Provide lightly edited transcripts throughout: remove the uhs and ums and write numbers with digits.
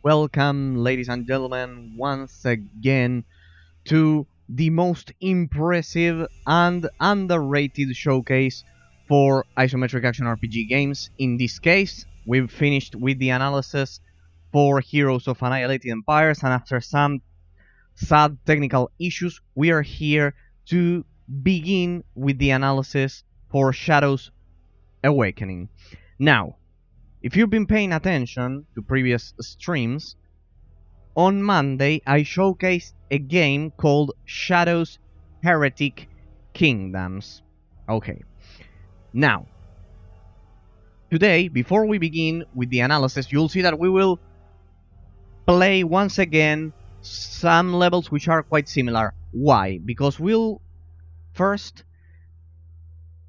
Welcome, ladies and gentlemen, once again to the most impressive and underrated showcase for Isometric Action RPG Games. In this case, we've finished with the analysis for Heroes of Annihilated Empires, and after some sad technical issues, we are here to begin with the analysis for Shadows Awakening. Now, if you've been paying attention to previous streams, on Monday I showcased a game called Shadows Heretic Kingdoms. Okay, now, today, before we begin with the analysis, you'll see that we will play once again some levels which are quite similar. Why? Because we'll first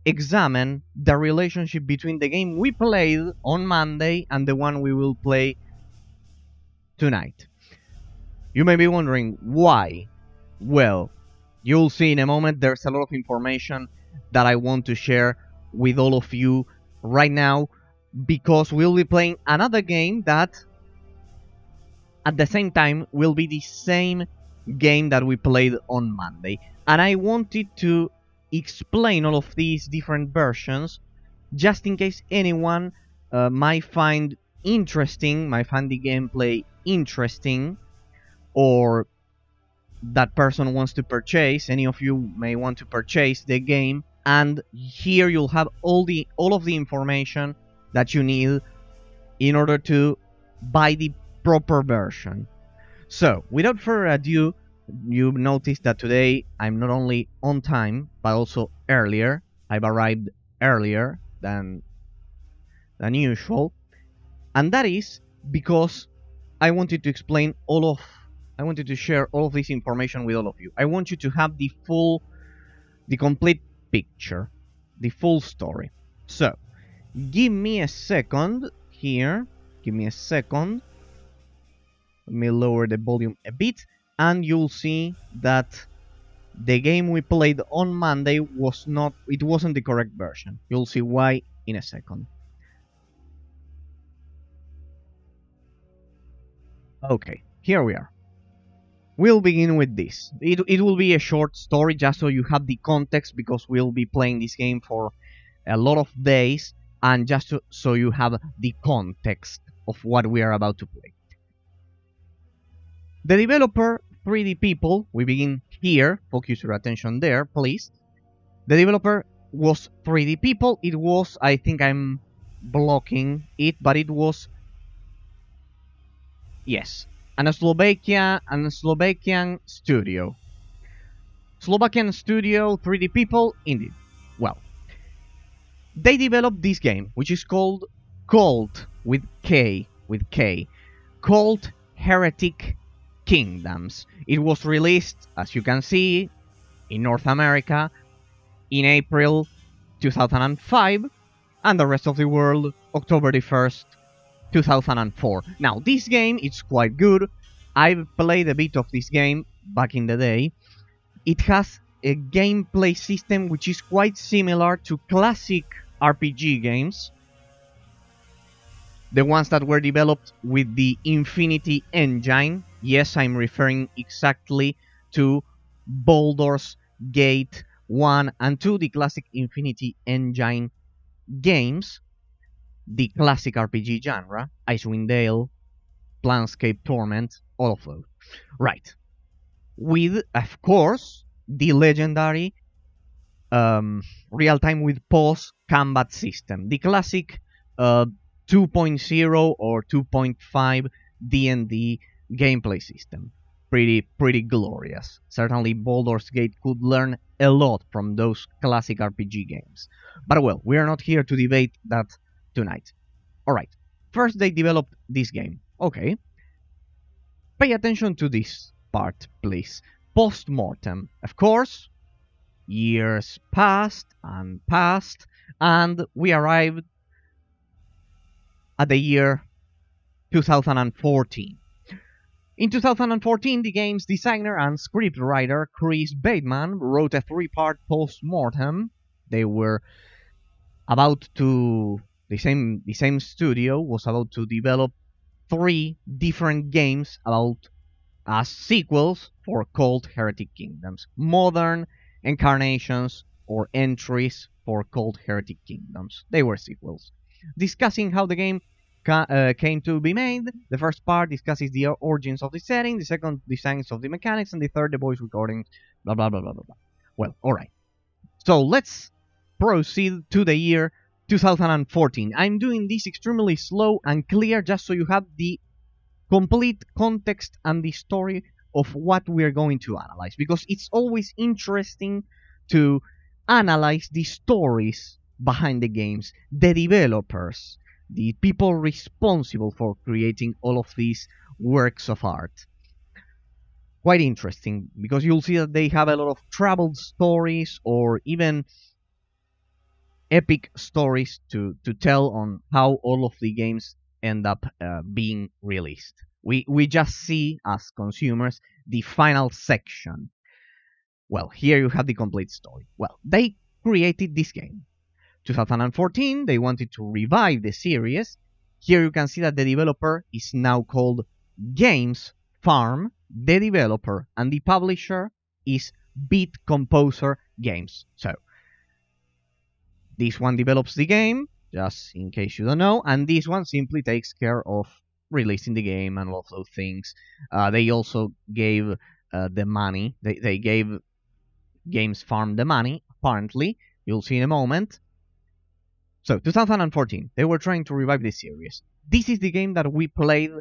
examine the relationship between the game we played on Monday and the one we will play tonight. You may be wondering why. Well, you'll see in a moment. There's a lot of information that I want to share with all of you right now, because we'll be playing another game that at the same time will be the same game that we played on Monday. And I wanted to explain all of these different versions just in case anyone might find the gameplay interesting, or that person wants to purchase. Any of you may want to purchase the game, and here you'll have all of the information that you need in order to buy the proper version. So, without further ado, you notice that today I'm not only on time, but also earlier. I've arrived earlier than usual, and that is because I wanted to share all of this information with all of you. I want you to have the complete picture, the full story. So, give me a second here. Give me a second. Let me lower the volume a bit, and you'll see that the game we played on Monday wasn't the correct version. You'll see why in a second. Okay, here we are. We'll begin with this. It will be a short story just so you have the context, because we'll be playing this game for a lot of days, and just so you have the context of what we are about to play. The developer, 3D People, we begin here. Focus your attention there, please. The developer was 3D People. It was, I think I'm blocking it, but it was, yes, a Slovakian studio. Slovakian studio, 3D People, indeed. Well, they developed this game, which is called with K, called Heretic Kingdoms. It was released, as you can see, in North America in April 2005, and the rest of the world October the 1st, 2004. Now, this game is quite good. I've played a bit of this game back in the day. It has a gameplay system which is quite similar to classic RPG games, the ones that were developed with the Infinity engine. Yes, I'm referring exactly to Baldur's Gate 1 and 2, the classic Infinity engine games, the classic RPG genre, Icewind Dale, Planescape Torment, all of those. Right. With, of course, the legendary real-time with pause combat system, the classic 2.0 or 2.5 D&D gameplay system. Pretty glorious. Certainly Baldur's Gate could learn a lot from those classic RPG games. But well, we are not here to debate that tonight. Alright, first they developed this game. Okay. Pay attention to this part, please. Post-mortem. Of course, years passed, and we arrived at the year 2014. In 2014, the game's designer and scriptwriter Chris Bateman wrote a 3-part post-mortem. They were about to... The same studio was about to develop 3 different games about as sequels for Cold Heretic Kingdoms, modern incarnations or entries for Cold Heretic Kingdoms. They were sequels. Discussing how the game came to be made, the first part discusses the origins of the setting, the second, designs of the mechanics, and the third, the voice recordings, blah blah blah blah blah. Well, alright. So let's proceed to the year 2014. I'm doing this extremely slow and clear just so you have the complete context and the story of what we're going to analyze, because it's always interesting to analyze the stories behind the games, the developers, the people responsible for creating all of these works of art. Quite interesting, because you'll see that they have a lot of troubled stories or even epic stories to tell on how all of the games end up being released. We just see, as consumers, the final section. Well, here you have the complete story. Well, they created this game. 2014, they wanted to revive the series. Here you can see that the developer is now called Games Farm, the developer, and the publisher is Beat Composer Games. So, this one develops the game, just in case you don't know, and this one simply takes care of releasing the game and all of those things. They also gave the money. They gave Games Farm the money, apparently. You'll see in a moment. So, 2014, they were trying to revive the series. This is the game that we played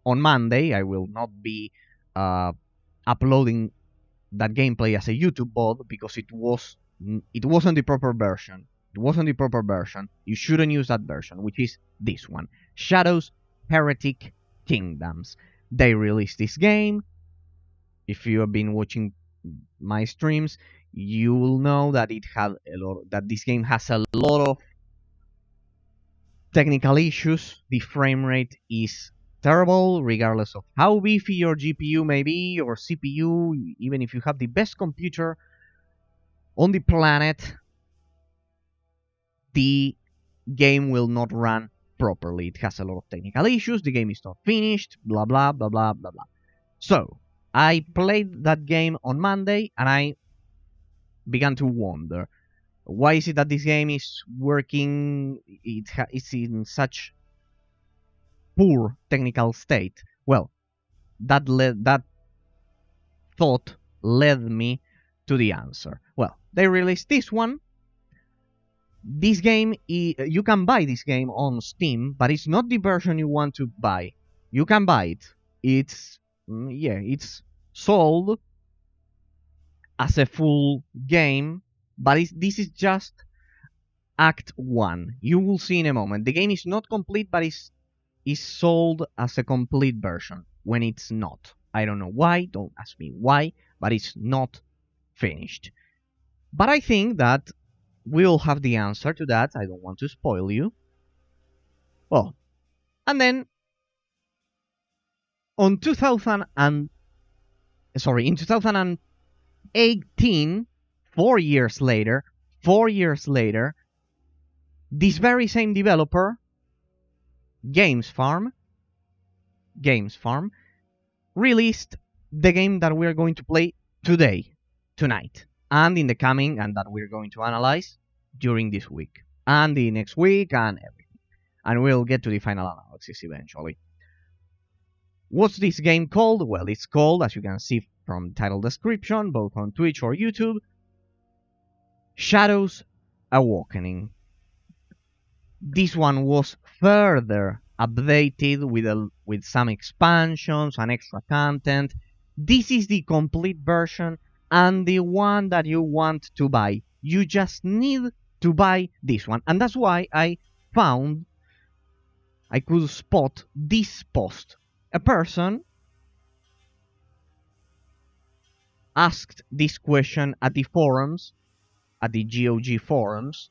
on Monday. I will not be uploading that gameplay as a YouTube VOD because it wasn't the proper version. It wasn't the proper version. You shouldn't use that version, which is this one. Shadows Heretic Kingdoms. They released this game. If you have been watching my streams, you will know that this game has a lot of technical issues. The frame rate is terrible, regardless of how beefy your GPU may be or CPU. Even if you have the best computer on the planet, the game will not run properly. It has a lot of technical issues. The game is not finished. Blah blah blah blah blah blah. So I played that game on Monday, and I began to wonder, why is it that this game is working? It's in such poor technical state. Well, that thought led me to the answer. Well, they released this one. This game, you can buy this game on Steam, but it's not the version you want to buy. You can buy it. It's sold as a full game, but this is just Act 1. You will see in a moment. The game is not complete, but is sold as a complete version, when it's not. I don't know why, don't ask me why, but it's not finished. But I think that we'll have the answer to that. I don't want to spoil you. Well, and then in 2018, 4 years later, this very same developer, Games Farm, released the game that we're going to play tonight, and in the coming, and that we're going to analyze during this week, and the next week, and everything. And we'll get to the final analysis eventually. What's this game called? Well, it's called, as you can see from the title description, both on Twitch or YouTube, Shadows Awakening. This one was further updated with some expansions and extra content. This is the complete version and the one that you want to buy. You just need to buy this one. And that's why I could spot this post. A person asked this question at the forums, at the GOG forums,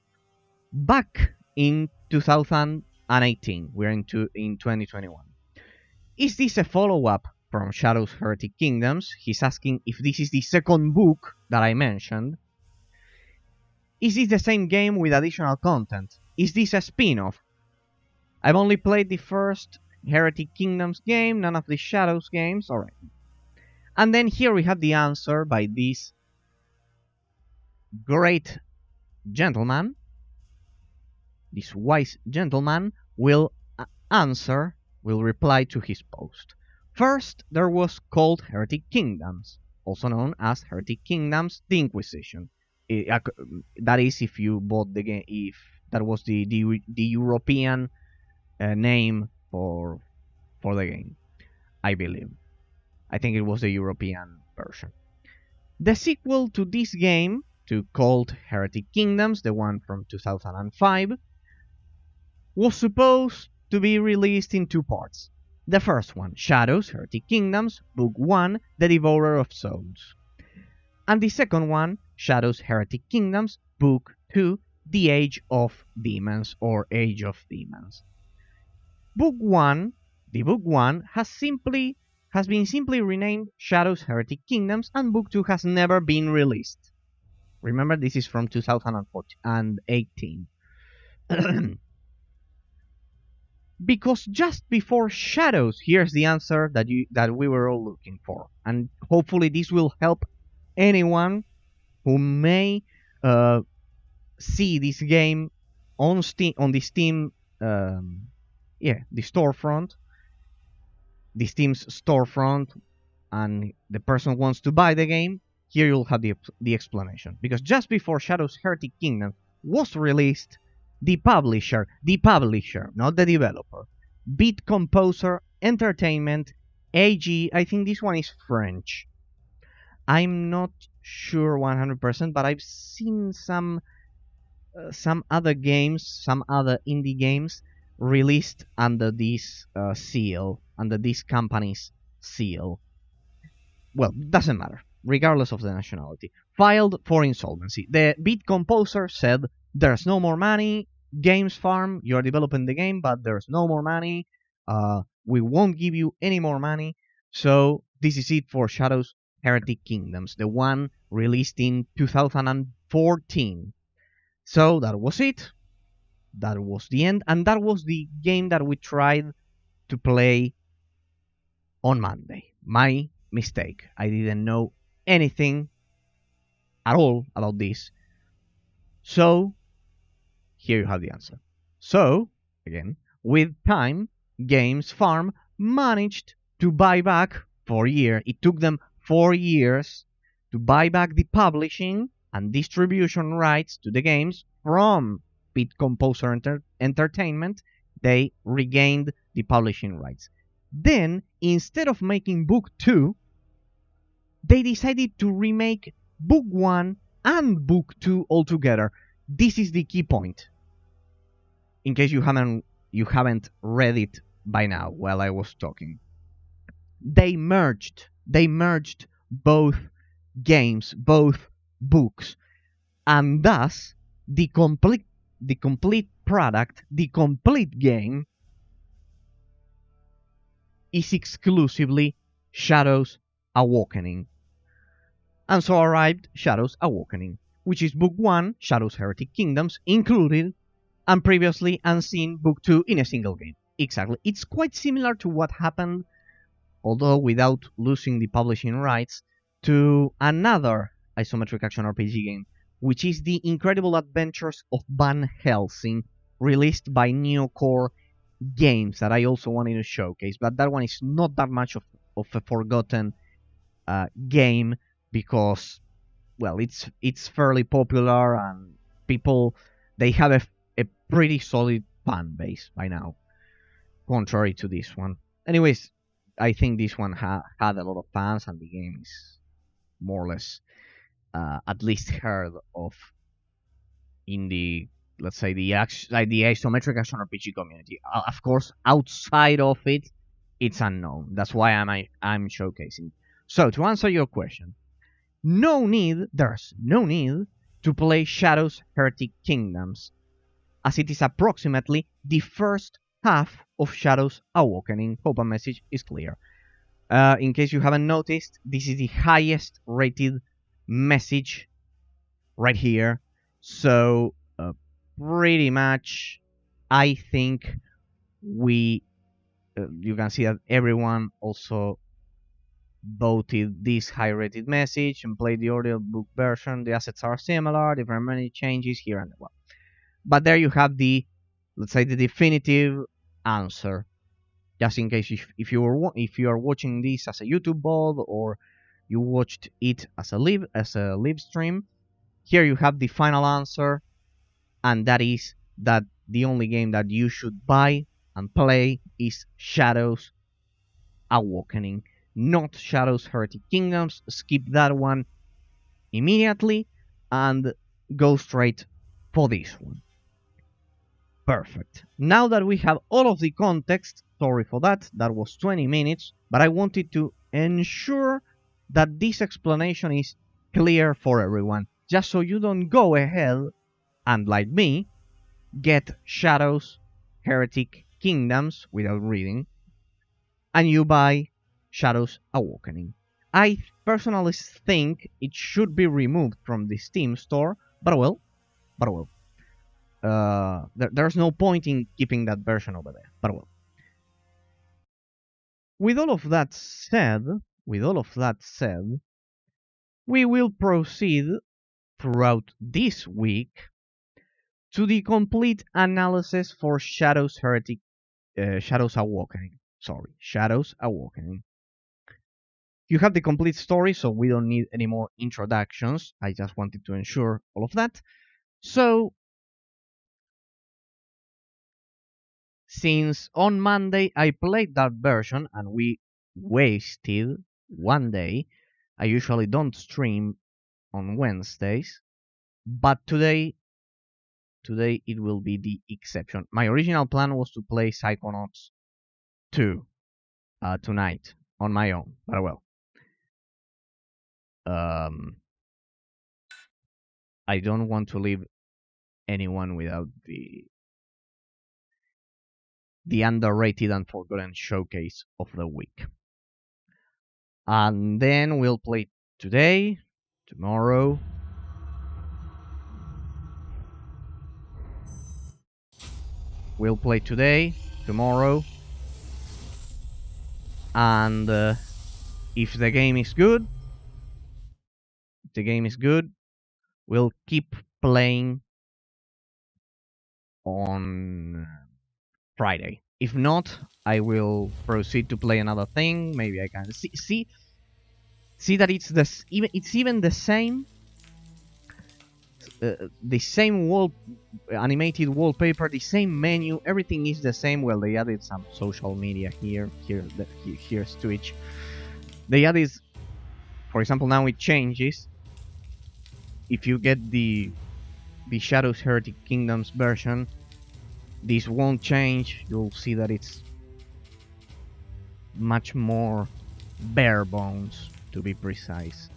back in 2018. We're in 2021. Is this a follow-up from Shadows Heretic Kingdoms? He's asking if this is the second book that I mentioned. Is this the same game with additional content? Is this a spin-off? I've only played the first Heretic Kingdoms game, none of the Shadows games. Alright. And then here we have the answer by this great gentleman. This wise gentleman will reply to his post. First, there was called Heretic Kingdoms, also known as Heretic Kingdoms: The Inquisition. That is, if you bought the game, if that was the European name for the game, I believe. I think it was the European version. The sequel to this game, called Heretic Kingdoms, the one from 2005, was supposed to be released in two parts. The first one, Shadows, Heretic Kingdoms, Book 1, The Devourer of Souls. And the second one, Shadows, Heretic Kingdoms, Book 2, The Age of Demons, or Age of Demons. Book 1, the Book 1, has been simply renamed Shadows, Heretic Kingdoms, and Book 2 has never been released. Remember, this is from 2018. Because just before Shadows, here's the answer that we were all looking for, and hopefully this will help anyone who may see this game on Steam, on the Steam, the storefront, the Steam's storefront, and the person wants to buy the game. Here you'll have the explanation. Because just before Shadows Heretic Kingdom was released, the publisher, not the developer, Beat Composer Entertainment AG, I think this one is French. I'm not sure 100%, but I've seen some other games, some other indie games released under this seal, under this company's seal. Well, doesn't matter, regardless of the nationality. Filed for insolvency. The Beat Composer said, there's no more money, Games Farm, you're developing the game, but there's no more money. We won't give you any more money. So this is it for Shadows Heretic Kingdoms, the one released in 2014. So that was it. That was the end. And that was the game that we tried to play on Monday. My mistake. I didn't know anything at all about this. So here you have the answer. So, again, with time, Games Farm managed to buy back 4 years. It took them 4 years to buy back the publishing and distribution rights to the games from Beat Composer Entertainment. They regained the publishing rights. Then, instead of making Book 2, they decided to remake Book 1 and Book 2 altogether. This is the key point. In case you haven't read it by now while I was talking. They merged both games, both books, and thus the complete product, the complete game is exclusively Shadows Awakening. And so arrived Shadows Awakening, which is Book 1, Shadows Heretic Kingdoms, included, and previously unseen Book 2 in a single game. Exactly. It's quite similar to what happened, although without losing the publishing rights, to another isometric action RPG game, which is The Incredible Adventures of Van Helsing, released by Neocore Games, that I also wanted to showcase. But that one is not that much of a forgotten game, because, well, it's fairly popular and people, they have a pretty solid fan base by now, contrary to this one. Anyways, I think this one had a lot of fans, and the game is more or less at least heard of in the, let's say, the isometric action RPG community. Of course, outside of it, it's unknown. That's why I'm showcasing. So to answer your question, there's no need to play Shadows Heretic Kingdoms, as it is approximately the first half of Shadows Awakening. Hope a message is clear. In case you haven't noticed, this is the highest rated message right here. So pretty much, I think we you can see that everyone also voted this high-rated message and played the audiobook version. The assets are similar, there are many changes here and there. But there you have the, let's say, the definitive answer. Just in case if you are watching this as a YouTube VOD or you watched it as a live stream, here you have the final answer, and that is that the only game that you should buy and play is Shadows Awakening, not Shadows Heretic Kingdoms. Skip that one immediately and go straight for this one. Perfect. Now that we have all of the context, sorry for that, that was 20 minutes, but I wanted to ensure that this explanation is clear for everyone, just so you don't go ahead and, like me, get Shadows Heretic Kingdoms without reading, and you buy Shadows Awakening. I personally think it should be removed from the Steam store, but well. There's no point in keeping that version over there, but well. With all of that said, we will proceed throughout this week to the complete analysis for Shadows Awakening. Shadows Awakening. You have the complete story, so we don't need any more introductions. I just wanted to ensure all of that. So, since on Monday I played that version and we wasted one day, I usually don't stream on Wednesdays, but today it will be the exception. My original plan was to play Psychonauts 2 tonight on my own, but well. I don't want to leave anyone without the underrated and forgotten showcase of the week. And then we'll play today, tomorrow. We'll play today, tomorrow. And if the game is good, we'll keep playing on Friday. If not, I will proceed to play another thing. Maybe I can see that it's even the same. The same animated wallpaper, the same menu, everything is the same. Well, they added some social media here's Twitch. They added, for example, now it changes. If you get the Shadows Heretic Kingdoms version, this won't change. You'll see that it's much more bare bones, to be precise.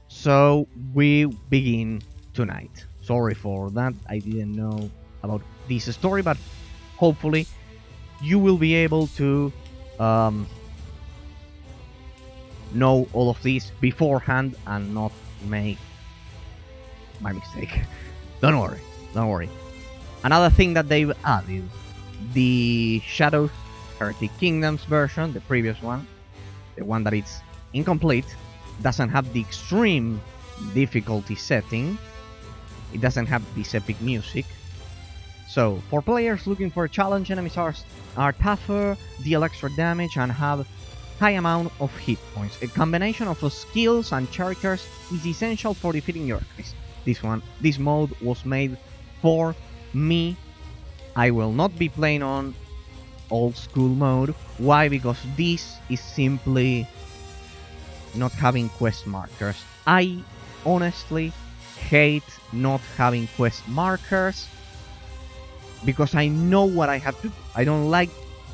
So we begin tonight. Sorry for that, I didn't know about this story, but hopefully you will be able to know all of this beforehand and not make my mistake. Don't worry. Another thing that they've added, the Shadows Heretic Kingdoms version, the previous one, the one that is incomplete, doesn't have the extreme difficulty setting. It doesn't have this epic music. So, for players looking for a challenge, enemies are tougher, deal extra damage, and have high amount of hit points. A combination of skills and characters is essential for defeating your enemies. This mode was made for me. I will not be playing on old school mode. Why? Because this is simply not having quest markers. I honestly hate not having quest markers because I know what I have to do. I don't like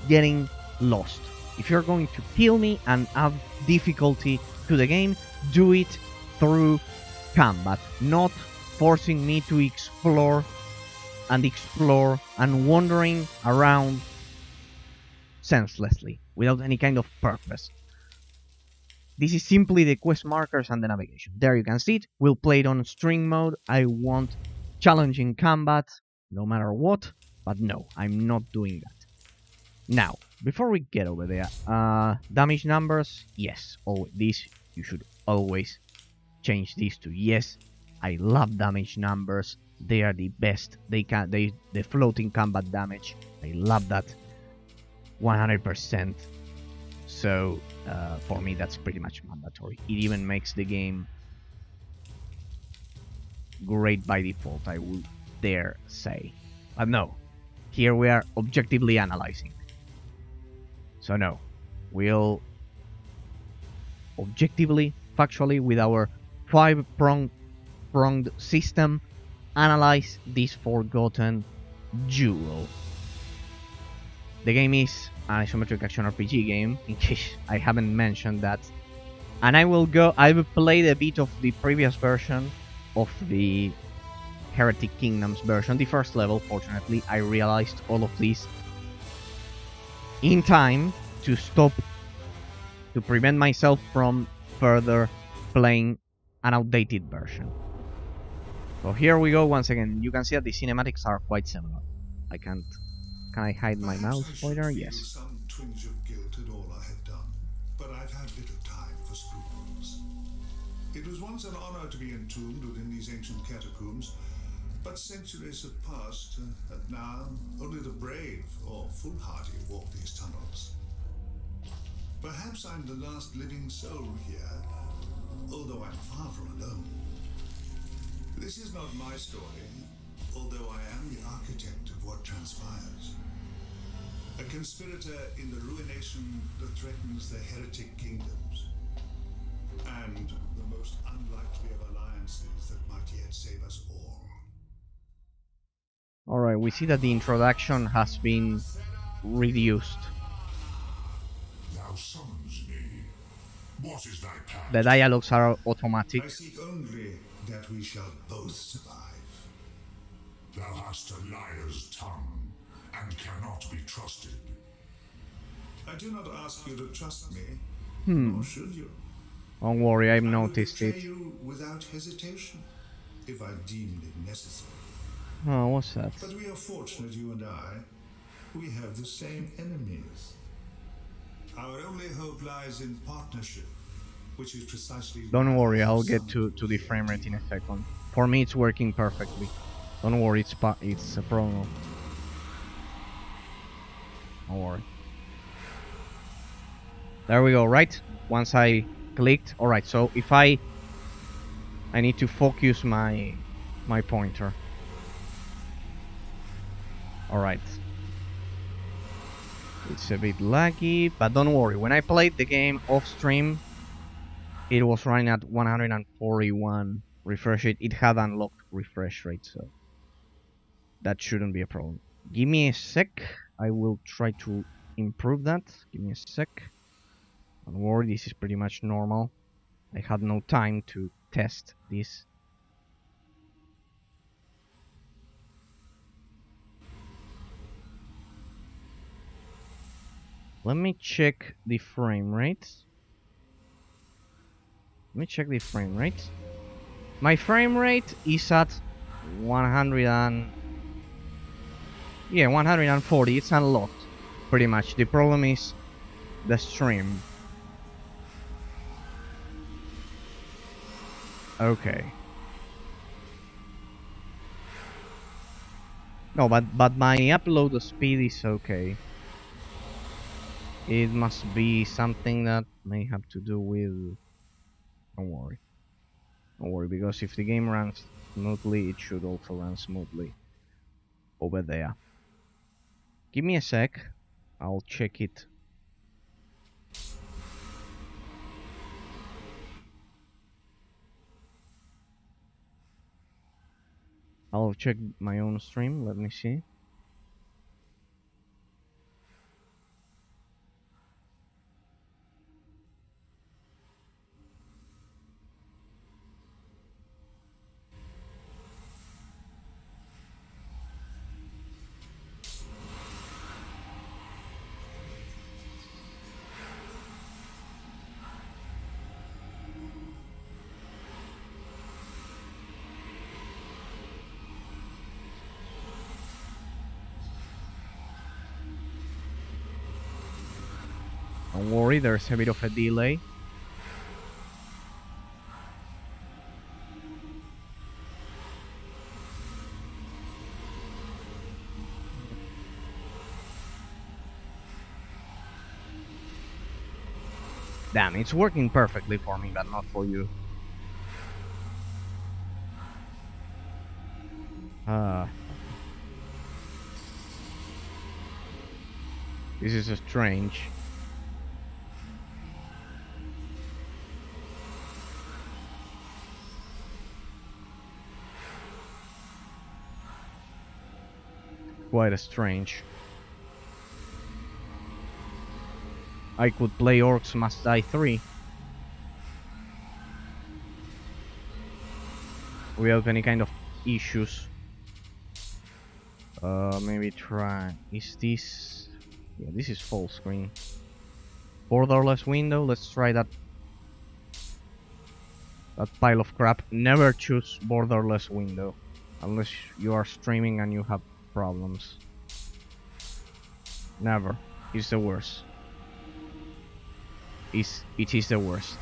getting lost. If you're going to kill me and add difficulty to the game, do it through combat, not forcing me to explore and wandering around senselessly without any kind of purpose. This is simply the quest markers and the navigation. There you can see it. We'll play it on string mode. I want challenging combat no matter what, but no, I'm not doing that. Now, before we get over there, damage numbers, yes. Oh, this you should always change this to yes. I love damage numbers. They are the best. The floating combat damage. I love that. 100%. So for me, that's pretty much mandatory. It even makes the game great by default, I would dare say. But no, here we are objectively analyzing. So no, we'll objectively, factually, with our five-pronged system, analyze this forgotten jewel. The game is an isometric action RPG game, in case I haven't mentioned that. And I've played a bit of the previous version of the Heretic Kingdoms version, the first level. Fortunately, I realized all of this in time to prevent myself from further playing an outdated version. So here we go once again. You can see that the cinematics are quite similar. Can I hide my mouse pointer? Yes. Some twinge of guilt at all I have done, but I've had little time for scruples. It was once an honor to be entombed within these ancient catacombs, but centuries have passed, and now only the brave or foolhardy walk these tunnels. Perhaps I'm the last living soul here, although I'm far from alone. This is not my story, although I am the architect of what transpires. A conspirator in the ruination that threatens the heretic kingdoms, and the most unlikely of alliances that might yet save us all. Alright, we see that the introduction has been reduced. Thou summons me. What is thy path? The dialogues are automatic. I seek only that we shall both survive. Thou hast a liar's tongue and cannot be trusted. I do not ask you to trust me, nor should you. Don't worry, I've I noticed will it. betray you without hesitation, if I deemed it necessary. Oh, what's that? But we are fortunate, you and I. We have the same enemies. Our only hope lies in partnership, which is precisely. Don't worry, I'll get to the frame rate in a second. For me, it's working perfectly. Don't worry, it's a promo. Don't worry. There we go, right? Once I clicked. Alright, so if I need to focus my pointer. Alright. It's a bit laggy, but don't worry. When I played the game off stream, it was running at 141 refresh rate. It had unlocked refresh rate, so that shouldn't be a problem. Give me a sec. I will try to improve that. Give me a sec. Don't worry, this is pretty much normal. I had no time to test this. Let me check the frame rate. My frame rate is at 140. It's unlocked, pretty much. The problem is the stream. Okay. No, but my upload speed is okay. It must be something that may have to do with. Don't worry, because if the game runs smoothly, it should also run smoothly over there. Give me a sec. I'll check it. I'll check my own stream. Let me see. Don't worry, there's a bit of a delay. Damn, it's working perfectly for me, but not for you. This is strange. Quite strange. I could play Orcs Must Die 3 without any kind of issues. Maybe try... Is this... Yeah, this is full screen. Borderless window, let's try that. That pile of crap. Never choose borderless window. Unless you are streaming and you have problems. Never. It's the worst. It is the worst.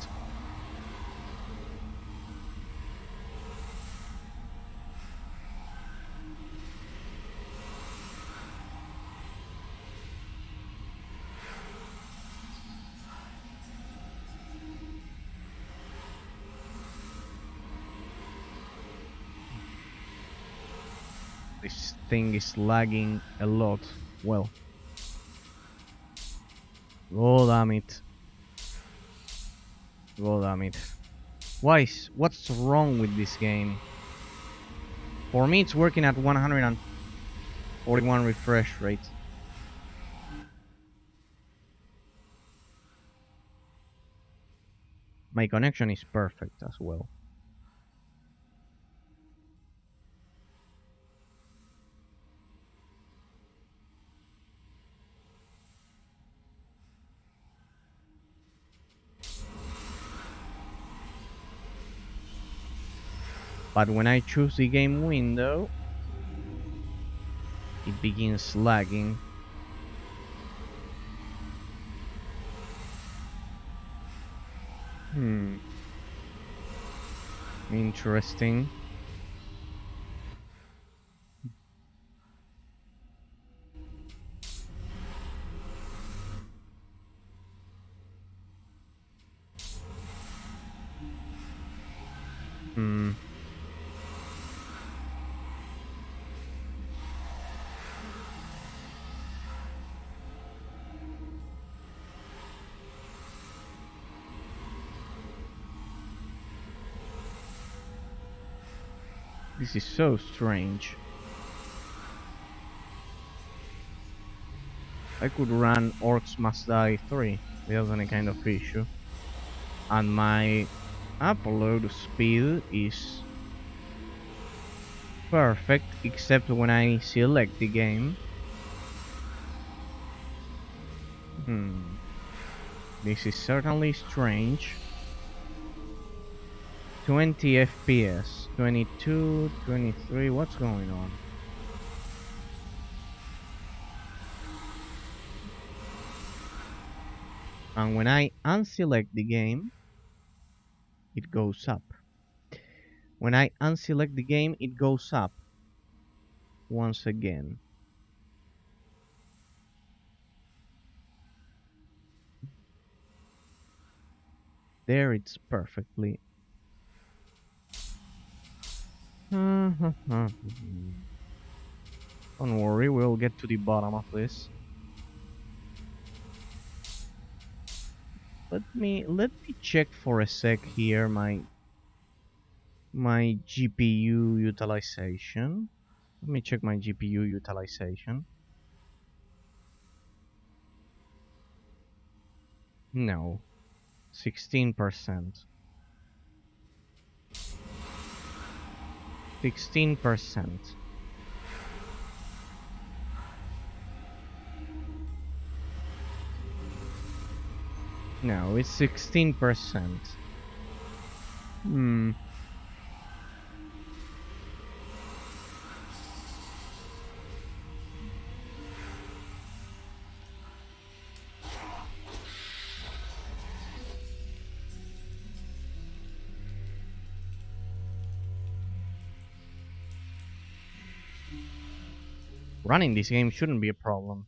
This thing is lagging a lot. Well. Oh damn it. Oh damn it. What's wrong with this game? For me it's working at 141 refresh rate. My connection is perfect as well. But when I choose the game window, it begins lagging. Interesting. This is so strange. I could run Orcs Must Die 3 without any kind of issue. And my upload speed is perfect, except when I select the game. This is certainly strange. 20 FPS, 22, 23, what's going on? And when I unselect the game, it goes up. When I unselect the game, it goes up once again. There it's perfectly. Don't worry, we'll get to the bottom of this. Let me check for a sec here my GPU utilization. Let me check my GPU utilization. No, 16%. 16%. No, it's 16%. running this game shouldn't be a problem.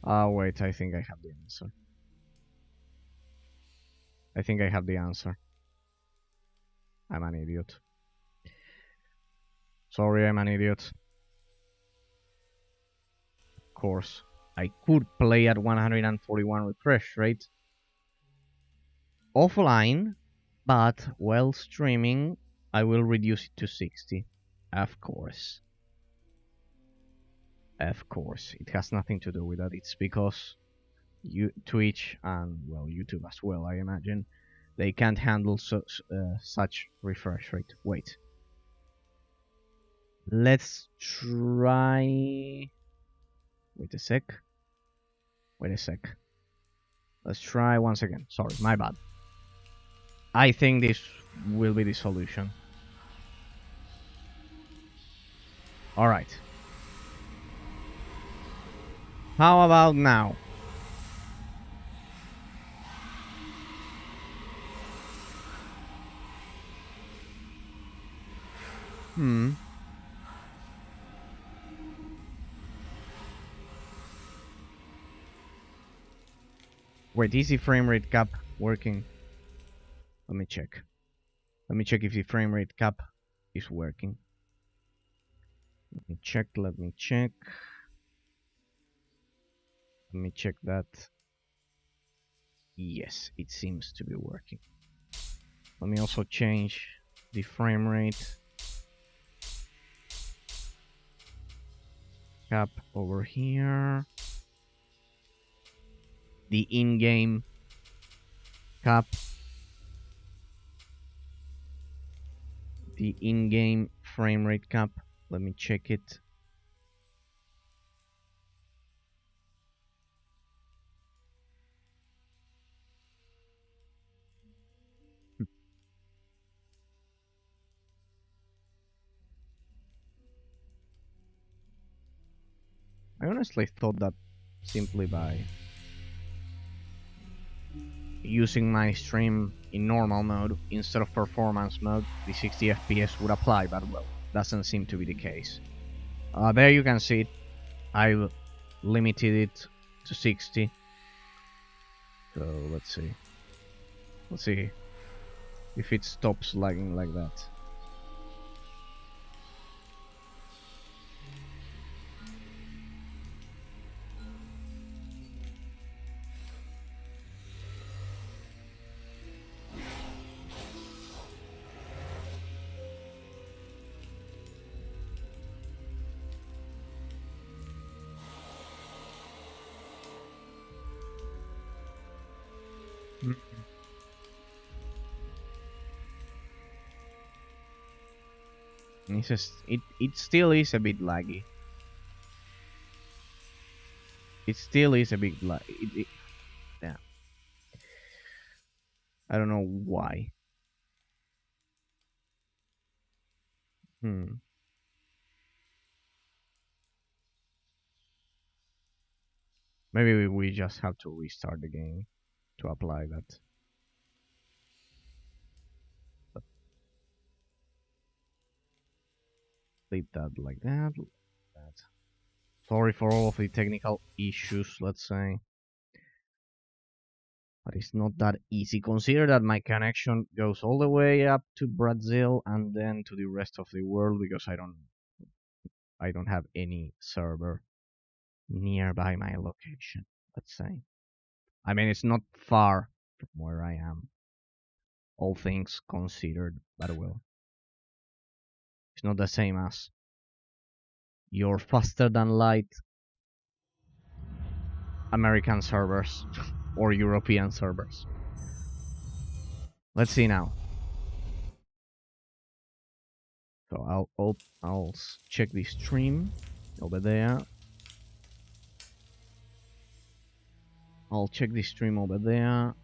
Wait, I think I have the answer. I think I have the answer. I'm an idiot. Sorry, I'm an idiot. Of course, I could play at 141 refresh rate offline, but while streaming, I will reduce it to 60. Of course. Of course, it has nothing to do with that. It's because Twitch and, well, YouTube as well, I imagine, they can't handle such refresh rate. Wait. Let's try... Wait a sec. Let's try once again. Sorry, my bad. I think this will be the solution. Alright. How about now? Wait, is the frame rate cap working? Let me check. Let me check if the frame rate cap is working. Let me check. Let me check that. Yes, it seems to be working. Let me also change the frame rate cap over here. The in-game cap. The in-game frame rate cap. Let me check it. I honestly thought that simply by using my stream in normal mode instead of performance mode, the 60 FPS would apply, but well, doesn't seem to be the case. There you can see it. I've limited it to 60. So let's see. Let's see if it stops lagging like that. It's just, it still is a bit laggy. It still is a bit laggy. Yeah. I don't know why. Maybe we just have to restart the game to apply that. Leave that like that. Sorry for all of the technical issues, let's say. But it's not that easy. Consider that my connection goes all the way up to Brazil and then to the rest of the world because I don't have any server nearby my location, let's say. I mean, it's not far from where I am, all things considered, but well, it's not the same as your faster than light American servers or European servers. Let's see now. So I'll check the stream over there. I'll check the stream over there.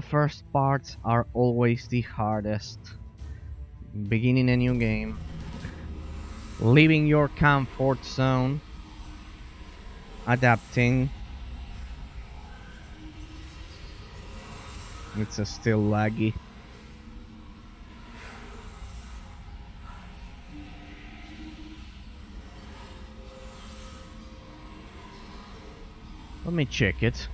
First parts are always the hardest. Beginning a new game, leaving your comfort zone, adapting. It's still laggy. Let me check it.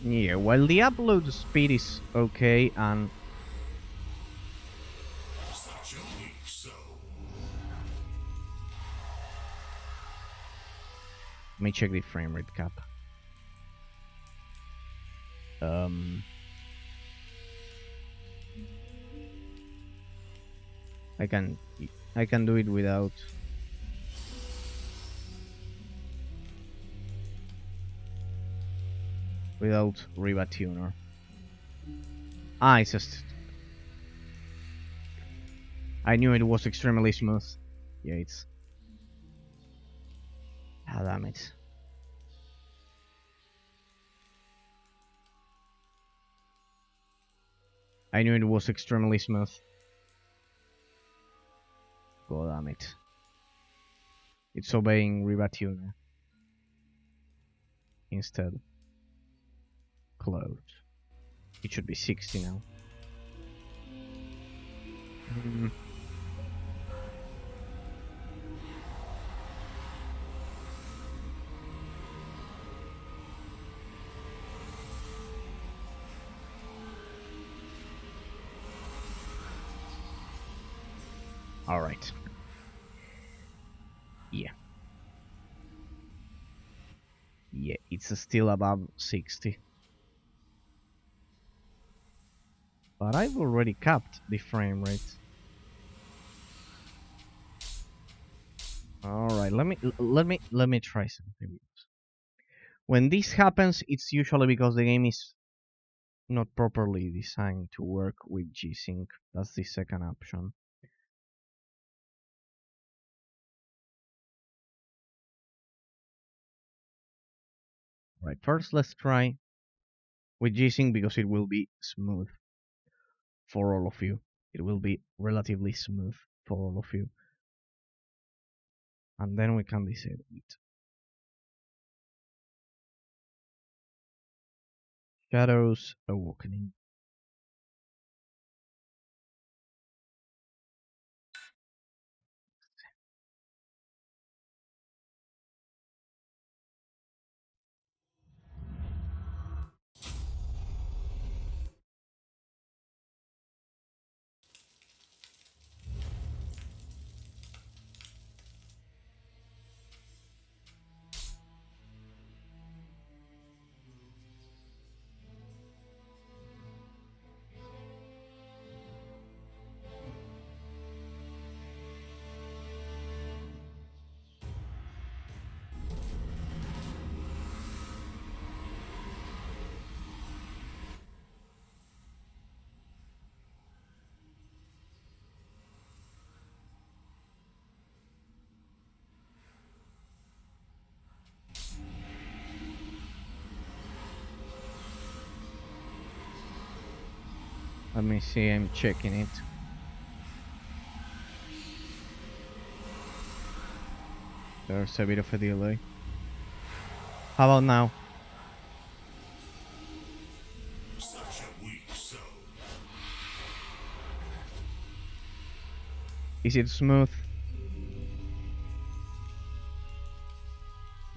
Yeah, while the upload speed is okay and Such a weak soul. let me check the frame rate cap. I can do it without Riva Tuner. Ah, it's just I knew it was extremely smooth. Yeah, it's ah, damn it. I knew it was extremely smooth. God damn it. It's obeying Riva Tuner instead. Close. It should be 60 now. All right. Yeah. Yeah, it's still above 60. But I've already capped the frame rate. All right, let me try something. When this happens, it's usually because the game is not properly designed to work with G-Sync. That's the second option. Right, first let's try with G-Sync because it will be smooth for all of you. It will be relatively smooth for all of you. And then we can disable it. Shadows Awakening. Let me see, I'm checking it. There's a bit of a delay. How about now? Such a weak soul. Is it smooth?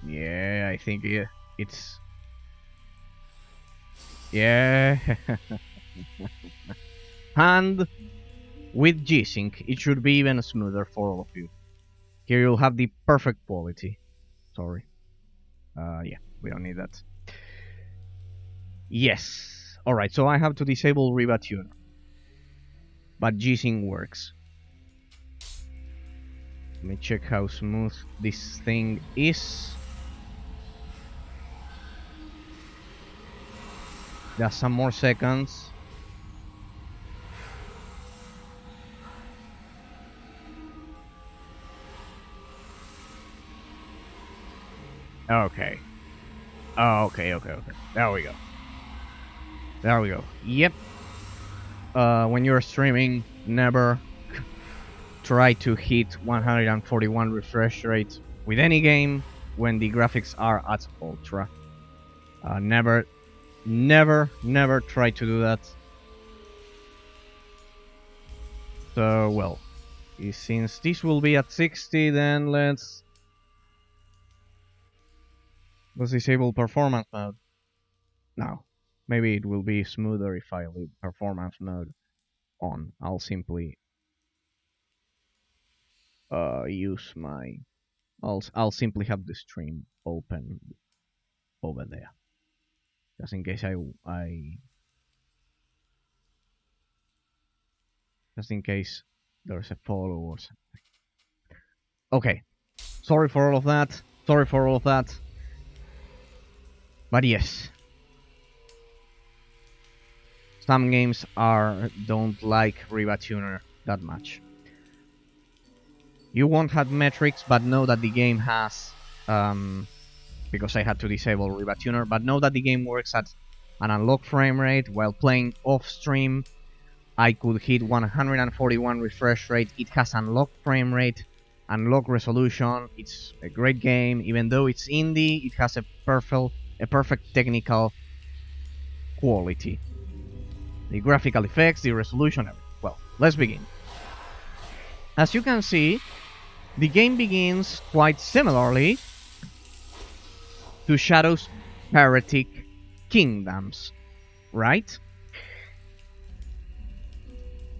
Yeah, I think it's... Yeah. And with G-Sync, it should be even smoother for all of you. Here you'll have the perfect quality. Sorry. Yeah, we don't need that. Yes. Alright, so I have to disable Riva Tuner. But G-Sync works. Let me check how smooth this thing is. Just some more seconds. Okay. Oh, okay. There we go. There we go. Yep. When you're streaming, never try to hit 141 refresh rate with any game when the graphics are at ultra. Never try to do that. So, well, since this will be at 60, then let's disable performance mode. No, maybe it will be smoother if I leave performance mode on. I'll simply use my. I'll simply have the stream open over there, just in case just in case there's a follow or something. Okay, sorry for all of that. But yes, some games don't like Riva Tuner that much. You won't have metrics, but know that the game has, because I had to disable Riva Tuner, but know that the game works at an unlocked frame rate while playing off stream. I could hit 141 refresh rate. It has unlocked frame rate, unlocked resolution. It's a great game, even though it's indie. It has a perfect technical quality. The graphical effects, the resolution, everything. Well, let's begin. As you can see, the game begins quite similarly to Shadow's Heretic Kingdoms, right?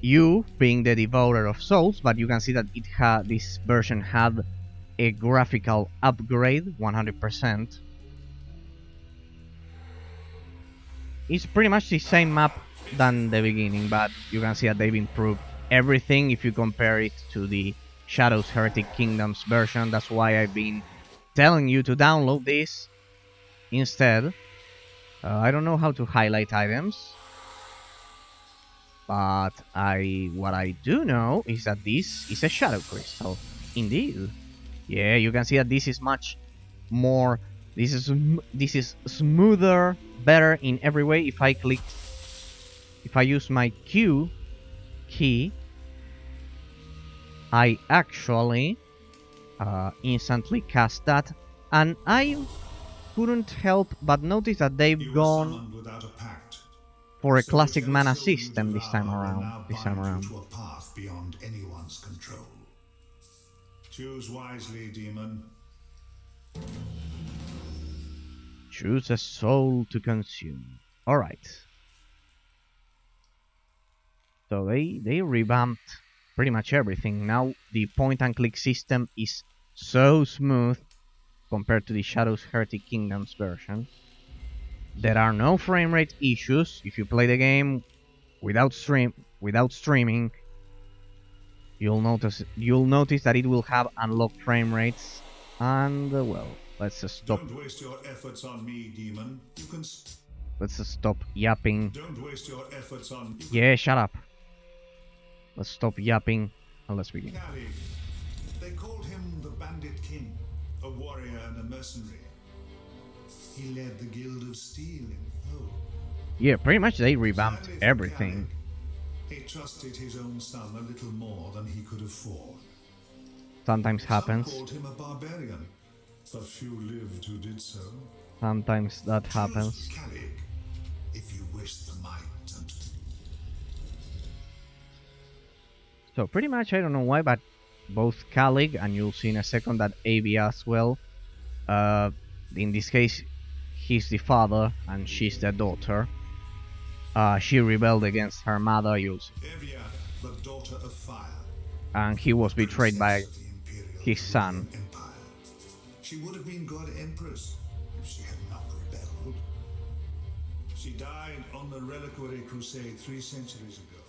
You being the devourer of souls, but you can see that this version had a graphical upgrade, 100%. It's pretty much the same map than the beginning, but you can see that they've improved everything if you compare it to the Shadow's Heretic Kingdoms version. That's why I've been telling you to download this instead. I don't know how to highlight items, but what I do know is that this is a Shadow Crystal. Indeed. Yeah, you can see that this is much more. This is smoother, better in every way. If I use my Q key, I actually instantly cast that, and I couldn't help but notice that they've gone for a classic mana system this time around. To a path beyond anyone's control. Choose wisely, demon. Choose a soul to consume. Alright. So they revamped pretty much everything. Now the point and click system is so smooth compared to the Shadow's Heretic Kingdoms version. There are no frame rate issues if you play the game without streaming. You'll notice that it will have unlocked frame rates, and well, let's just stop. Don't waste your efforts on me, demon. Let's just stop yapping. Don't waste your efforts on. Yeah, shut up. Let's stop yapping and let's begin. They called him the Bandit King, a warrior and a mercenary. He led the Guild of Steel in Poe. Yeah, pretty much they revamped everything. He trusted his own son a little more than he could afford. Sometimes happens. Some called him a barbarian, but few lived who did so. Sometimes that happens. Calig, if you wish the might and... So pretty much, I don't know why, but both Calig, and you'll see in a second that Avi as well. In this case, he's the father and she's the daughter. She rebelled against her mother, Evia, the daughter of fire, and he was betrayed by his son. Empire. She would have been God Empress if she had not rebelled. She died on the Reliquary Crusade 3 centuries ago.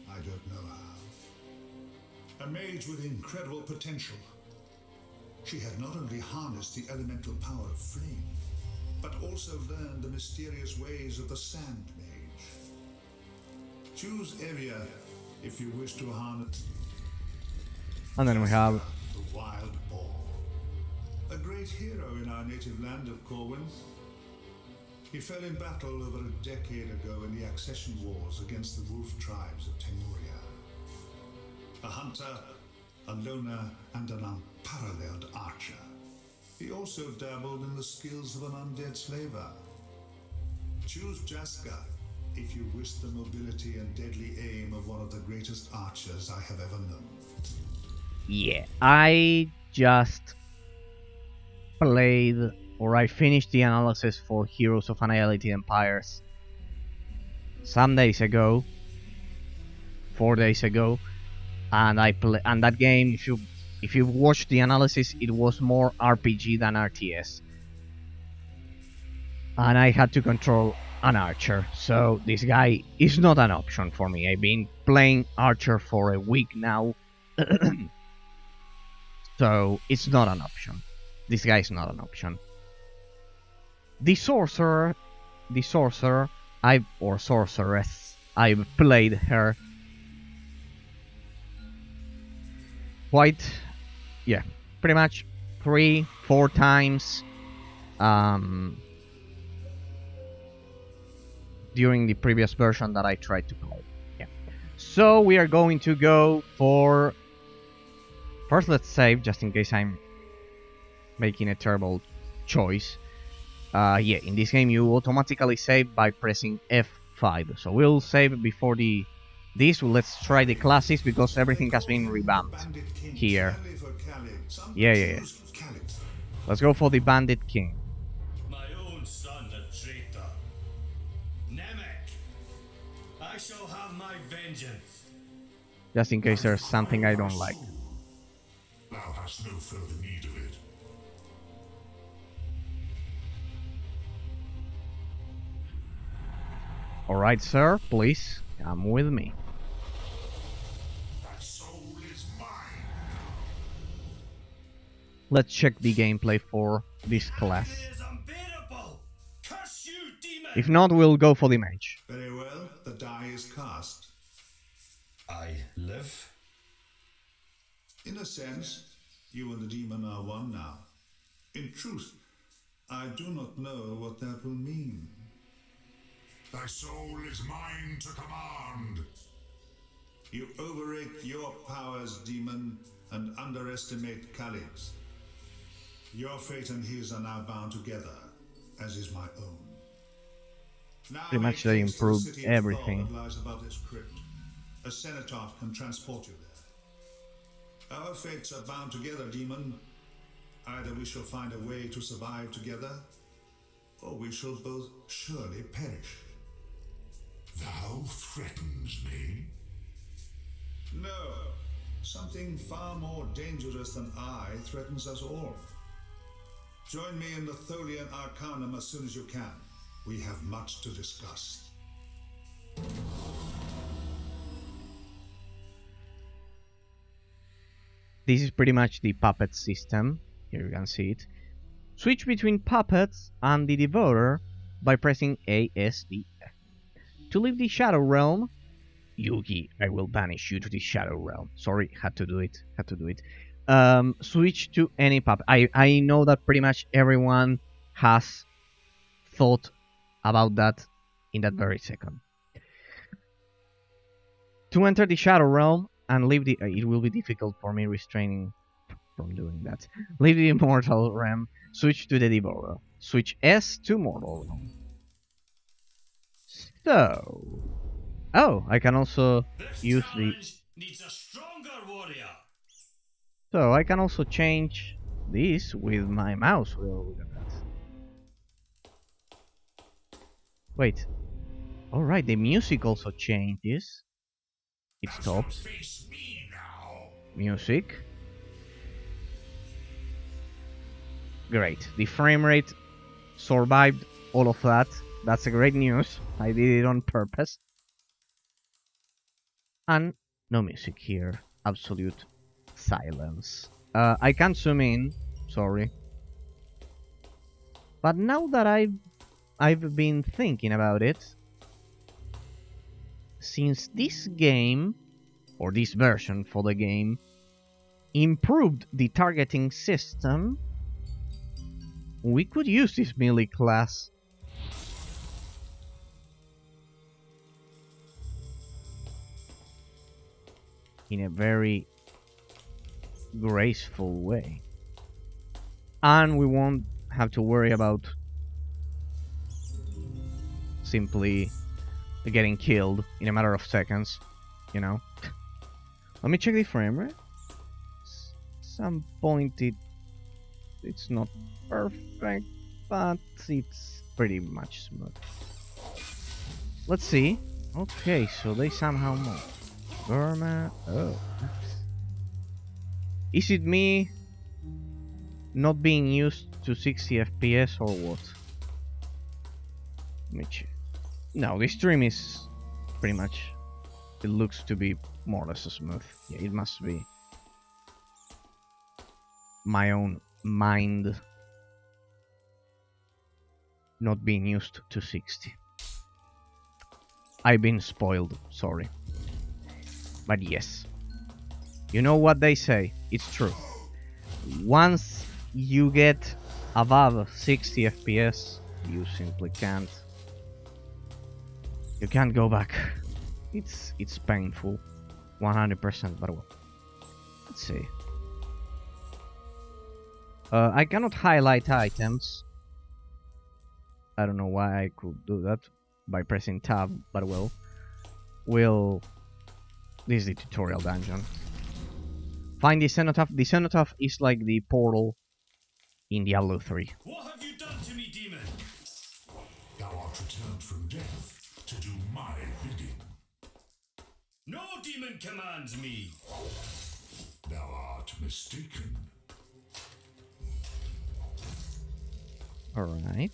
I don't know how. A mage with incredible potential. She had not only harnessed the elemental power of flame, but also learned the mysterious ways of the Sand Mage. Choose Evia if you wish to harness. And then we have the Wild Boar, a great hero in our native land of Corwin. He fell in battle over a decade ago in the accession wars against the wolf tribes of Temuria. A hunter, a loner, and an unparalleled archer. He also dabbled in the skills of an undead slaver. Choose Jaska if you wish the mobility and deadly aim of one of the greatest archers I have ever known. Yeah, I just played, or I finished the analysis for Heroes of Annihilated Empires some days ago, 4 days ago, and and that game, if you watched the analysis, it was more RPG than RTS, and I had to control an archer, so this guy is not an option for me. I've been playing archer for a week now, so it's not an option. This guy is not an option. The sorcerer, or sorceress, I've played her quite, yeah, pretty much 3-4 times during the previous version that I tried to play. Yeah. So we are going to go for... First, let's save, just in case I'm making a terrible choice. Yeah, in this game you automatically save by pressing F5. So we'll save before this. Let's try the classics because everything has been revamped here. Yeah. Let's go for the Bandit King. My own son, a traitor. Namek, I shall have my vengeance. Just in case there's something I don't like. Thou hast no further need of it. Alright, sir, please come with me. Thy soul is mine. Let's check the gameplay for this class. It is unbearable. Curse you, demon. If not, we'll go for the mage. Very well, the die is cast. I live. In a sense, you and the demon are one now. In truth, I do not know what that will mean. Thy soul is mine to command. You overrate your powers, demon, and underestimate Khalid's. Your fate and his are now bound together, as is my own. Now Pretty much they improved everything. Lies above this crypt. A cenotaph can transport you there. Our fates are bound together, demon. Either we shall find a way to survive together, or we shall both surely perish. Thou threatens me? No. Something far more dangerous than I threatens us all. Join me in the Tholian Arcanum as soon as you can. We have much to discuss. This is pretty much the puppet system. Here you can see it. Switch between puppets and the Devourer by pressing ASDF. To leave the Shadow Realm, Yugi, I will banish you to the Shadow Realm. Sorry, had to do it. Switch to any puppet. I know that pretty much everyone has thought about that in that very second. To enter the Shadow Realm and leave the... it will be difficult for me restraining from doing that. Leave the Immortal Realm, switch to the Devourer. Switch S to Mortal Realm. So... Oh, I can also use the... Needs a stronger warrior. So I can also change this with my mouse. We'll look at that. Wait. Alright, the music also changes. It stops. Music. Great. The frame rate survived all of that. That's a great news. I did it on purpose. And no music here. Absolute silence. I can't zoom in. Sorry. But now that I've been thinking about it, since this game, or this version for the game, improved the targeting system, we could use this melee class in a very graceful way. And we won't have to worry about simply getting killed in a matter of seconds, you know. Let me check the frame rate. Some point it's not perfect, but it's pretty much smooth. Let's see. Okay, so they somehow move. Burma. Oh. Is it me not being used to 60 FPS or what? Let me check. No, the stream is pretty much. It looks to be more or less smooth. Yeah, it must be my own mind not being used to 60. I've been spoiled, sorry. But yes. You know what they say, it's true. Once you get above 60 FPS, you simply can't. You can't go back. It's painful. 100%, but well. Let's see. I cannot highlight items. I don't know why I could do that by pressing tab, but well. This is the tutorial dungeon. Find the cenotaph. The cenotaph is like the portal in Diablo 3. What have you done to me, demon? Thou art returned from death to do my bidding. No demon commands me. Thou art mistaken. Alright.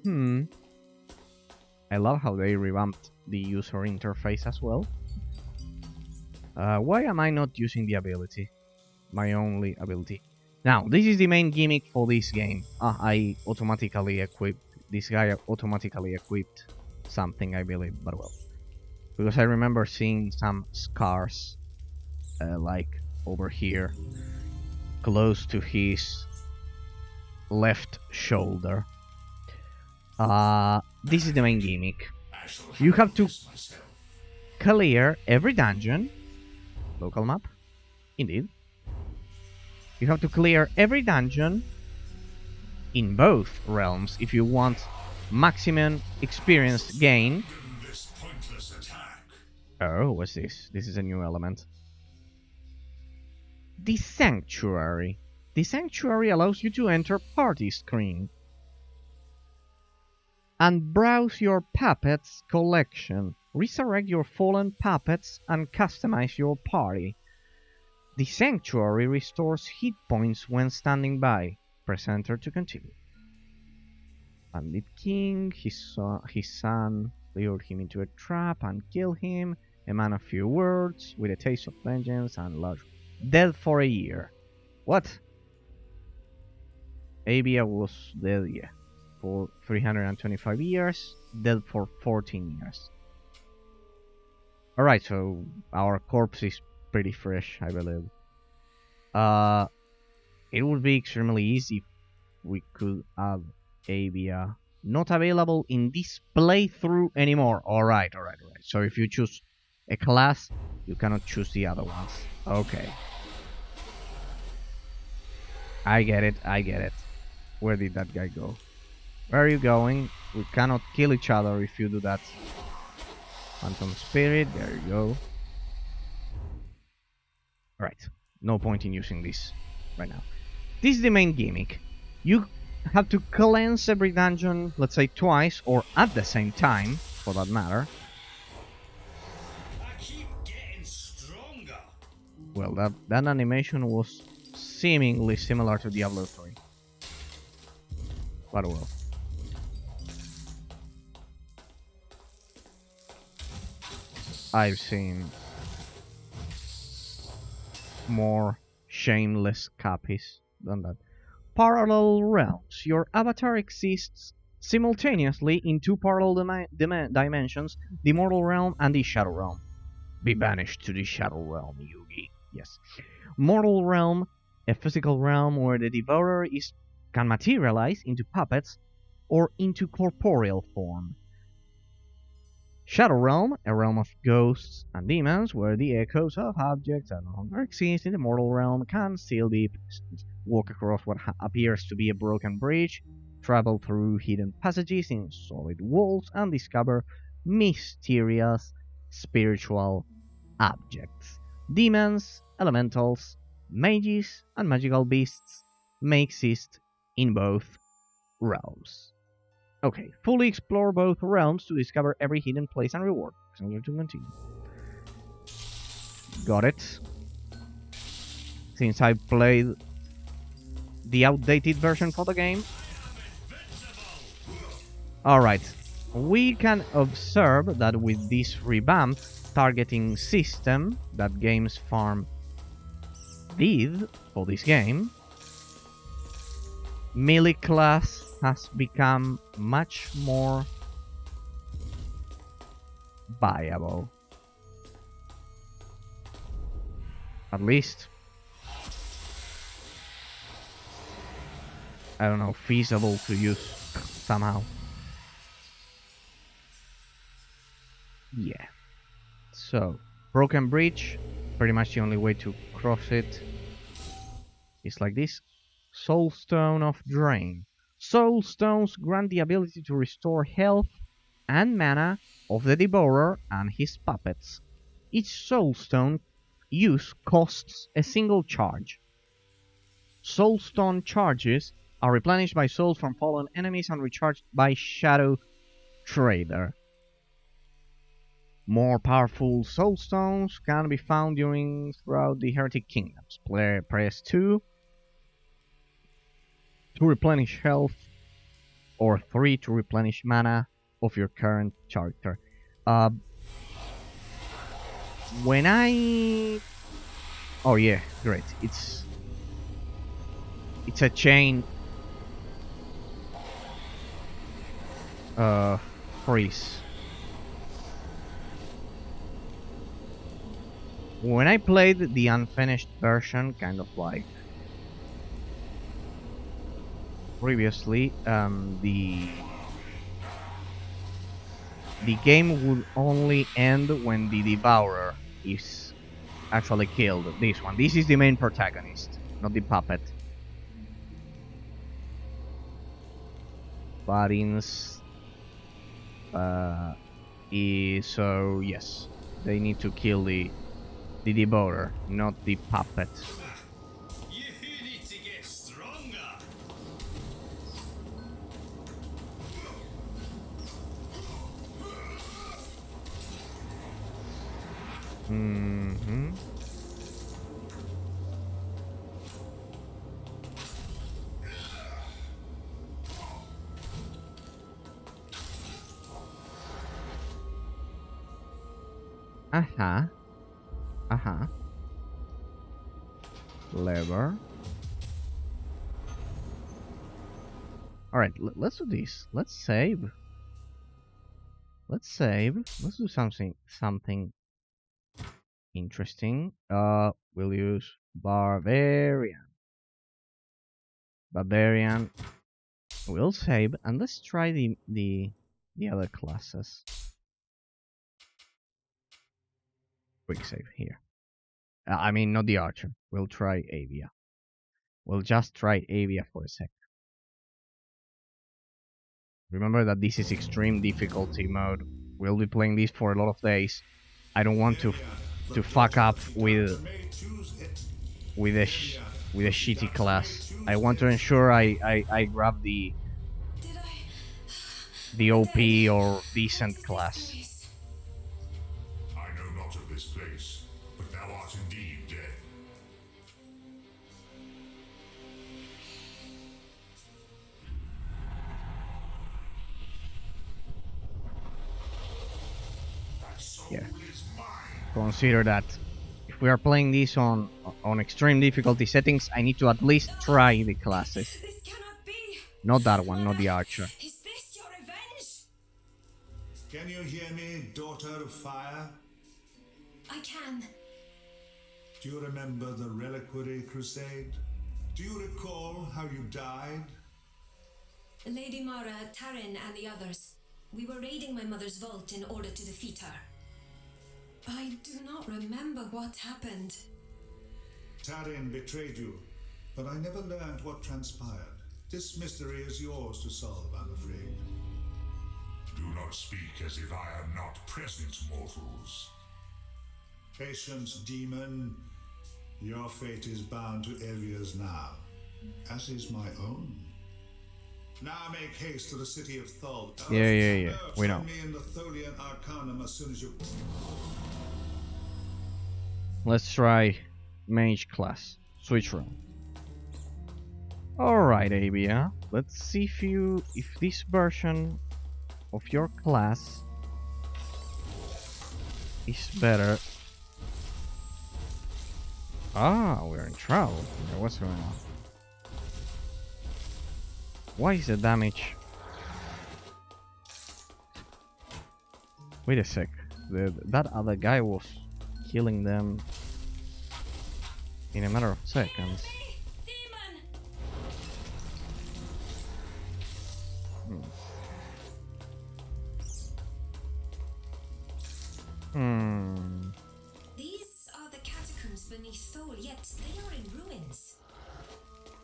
I love how they revamped the user interface as well. Why am I not using the ability? My only ability. Now, this is the main gimmick for this game. I automatically equipped... This guy automatically equipped something, I believe, but well. Because I remember seeing some scars, like over here, close to his left shoulder. This is the main gimmick. You have to clear every dungeon. Local map, indeed. You have to clear every dungeon in both realms if you want maximum experience gain. Oh, what's this? This is a new element. The Sanctuary. The Sanctuary allows you to enter party screen and browse your puppets collection. Resurrect your fallen puppets and customize your party. The Sanctuary restores hit points when standing by. Press enter to continue. Bandit King, his son lured him into a trap and killed him. A man of few words, with a taste of vengeance and love. Dead for a year. What? Abia was dead, yeah, for 325 years, dead for 14 years. Alright, so our corpse is pretty fresh, I believe. It would be extremely easy if we could have Abia not available in this playthrough anymore. Alright. So if you choose a class, you cannot choose the other ones. Okay. I get it. Where did that guy go? Where are you going? We cannot kill each other if you do that. Phantom Spirit, there you go. Alright, no point in using this right now. This is the main gimmick. You have to cleanse every dungeon, let's say twice, or at the same time, for that matter. I keep getting stronger. Well, that animation was seemingly similar to Diablo 3. But well. I've seen more shameless copies than that. Parallel realms. Your avatar exists simultaneously in two parallel dimensions, the mortal realm and the shadow realm. Be banished to the shadow realm, Yugi. Yes. Mortal realm, a physical realm where the devourer is can materialize into puppets or into corporeal form. Shadow Realm, a realm of ghosts and demons, where the echoes of objects that no longer exist in the mortal realm can still be present. Walk across what appears to be a broken bridge, travel through hidden passages in solid walls, and discover mysterious spiritual objects. Demons, elementals, mages, and magical beasts may exist in both realms. Okay, fully explore both realms to discover every hidden place and reward. To continue. Got it. Since I played the outdated version for the game. Alright, we can observe that with this revamped targeting system that Games Farm did for this game, melee class has become much more viable. At least, I don't know, feasible to use somehow. Yeah. So, Broken Bridge, pretty much the only way to cross it is like this. Soulstone of Drain. Soul Stones grant the ability to restore health and mana of the Devourer and his puppets. Each Soulstone use costs a single charge. Soulstone charges are replenished by souls from fallen enemies and recharged by Shadow Trader. More powerful Soulstones can be found throughout the Heretic Kingdoms. Press 2 to replenish health, or 3 to replenish mana of your current character. When I... Oh yeah, great. It's a chain freeze. When I played the unfinished version, kind of like previously, the game would only end when the Devourer is actually killed. This is the main protagonist, not the puppet. But so yes, they need to kill the Devourer, not the puppet. You need to get stronger. Mm-hmm. Uh-huh. Uh-huh. Lever. Alright, let's do this. Let's save. Let's do something interesting. We'll use Barbarian. We'll save, and let's try the other classes. Quick save here. I mean, not the Archer. We'll try Avia. We'll just try Avia for a sec. Remember that this is extreme difficulty mode. We'll be playing this for a lot of days. I don't want to fuck up with a shitty class. I want to ensure I grab the OP or decent class. I know not of this place, but thou art indeed dead. Yeah. Consider that if we are playing this on extreme difficulty settings, I need to at least try the classes. This cannot be. Not that one, not the Archer. Is this your revenge? Can you hear me, daughter of fire? I can. Do you remember the Reliquary Crusade? Do you recall how you died? Lady Mara, Tarin, and the others. We were raiding my mother's vault in order to defeat her. I do not remember what happened. Tarin betrayed you, but I never learned what transpired. This mystery is yours to solve, I'm afraid. Do not speak as if I am not present, mortals. Patience, demon. Your fate is bound to Evia's now, as is my own. Now make haste to the city of Thul. Yeah. We know. Send me in the Tholian Arcanum as soon as you... Let's try mage class. Switch room. Alright, Avia. Let's see if this version of your class is better. Ah, we're in trouble. What's going on? Why is the damage? Wait a sec. That other guy was killing them in a matter of seconds. Demon! These are the catacombs beneath Thol, yet they are in ruins.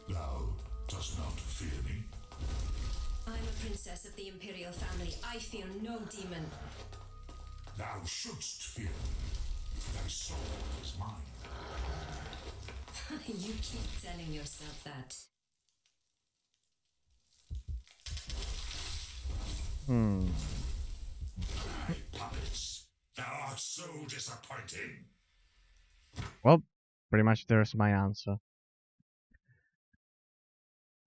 Thou dost not fear me? I'm a princess of the Imperial family. I fear no demon. Thou shouldst fear me. Thy soul is mine. You keep telling yourself that. Thy puppets. Thou art so disappointing. Well, pretty much there's my answer.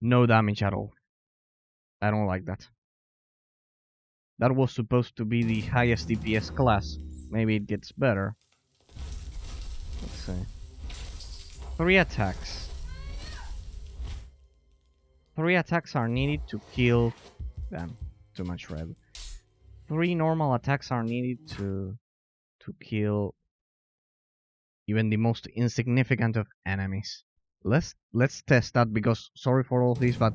No damage at all. I don't like that. That was supposed to be the highest DPS class. Maybe it gets better. Let's see. 3 attacks. 3 attacks are needed to kill... Damn, too much red. 3 normal attacks are needed to kill even the most insignificant of enemies. Let's test that, because sorry for all this, but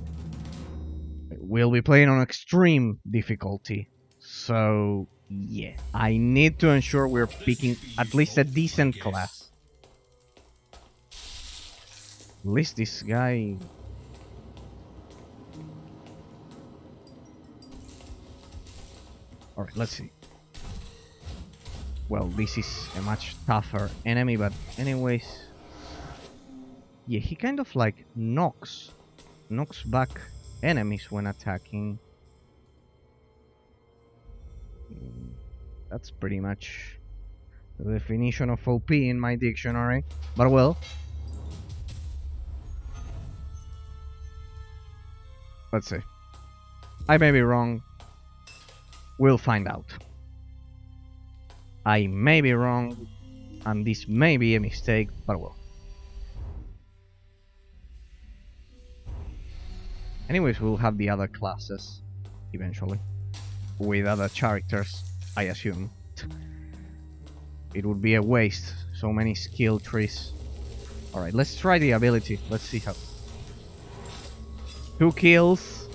we'll be playing on extreme difficulty. So yeah, I need to ensure we're picking at least a decent class. At least this guy... Alright, let's see. Well, this is a much tougher enemy, but anyways... Yeah, he kind of like knocks back enemies when attacking. That's pretty much the definition of OP in my dictionary. But well, let's see. I may be wrong. We'll find out. I may be wrong, and this may be a mistake, but well. Anyways, we'll have the other classes eventually. With other characters, I assume. It would be a waste. So many skill trees. Alright, let's try the ability. Let's see how. 2 kills.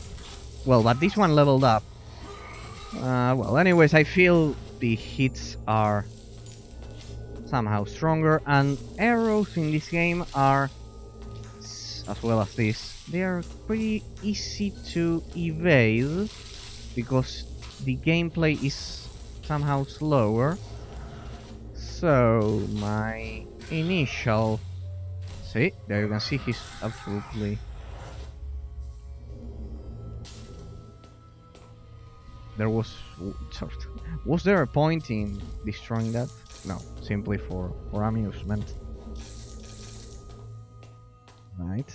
Well, but this one leveled up. Well, anyways, I feel the hits are somehow stronger. And arrows in this game are, as well as this, they are pretty easy to evade. Because the gameplay is somehow slower. So my initial... See, there you can see he's absolutely... There was... Was there a point in destroying that? No, simply for amusement. Right.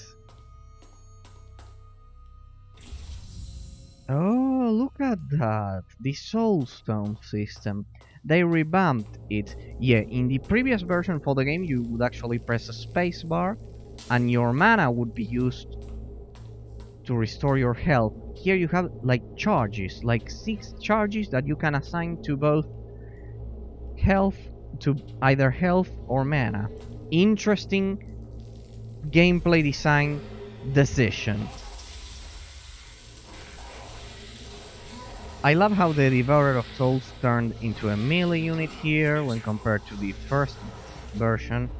Oh, look at that! The Soulstone system. They revamped it. Yeah, in the previous version for the game you would actually press a spacebar and your mana would be used to restore your health. Here you have like charges, like 6 charges that you can assign to both health, to either health or mana. Interesting gameplay design decision. I love how the Devourer of Souls turned into a melee unit here when compared to the first version.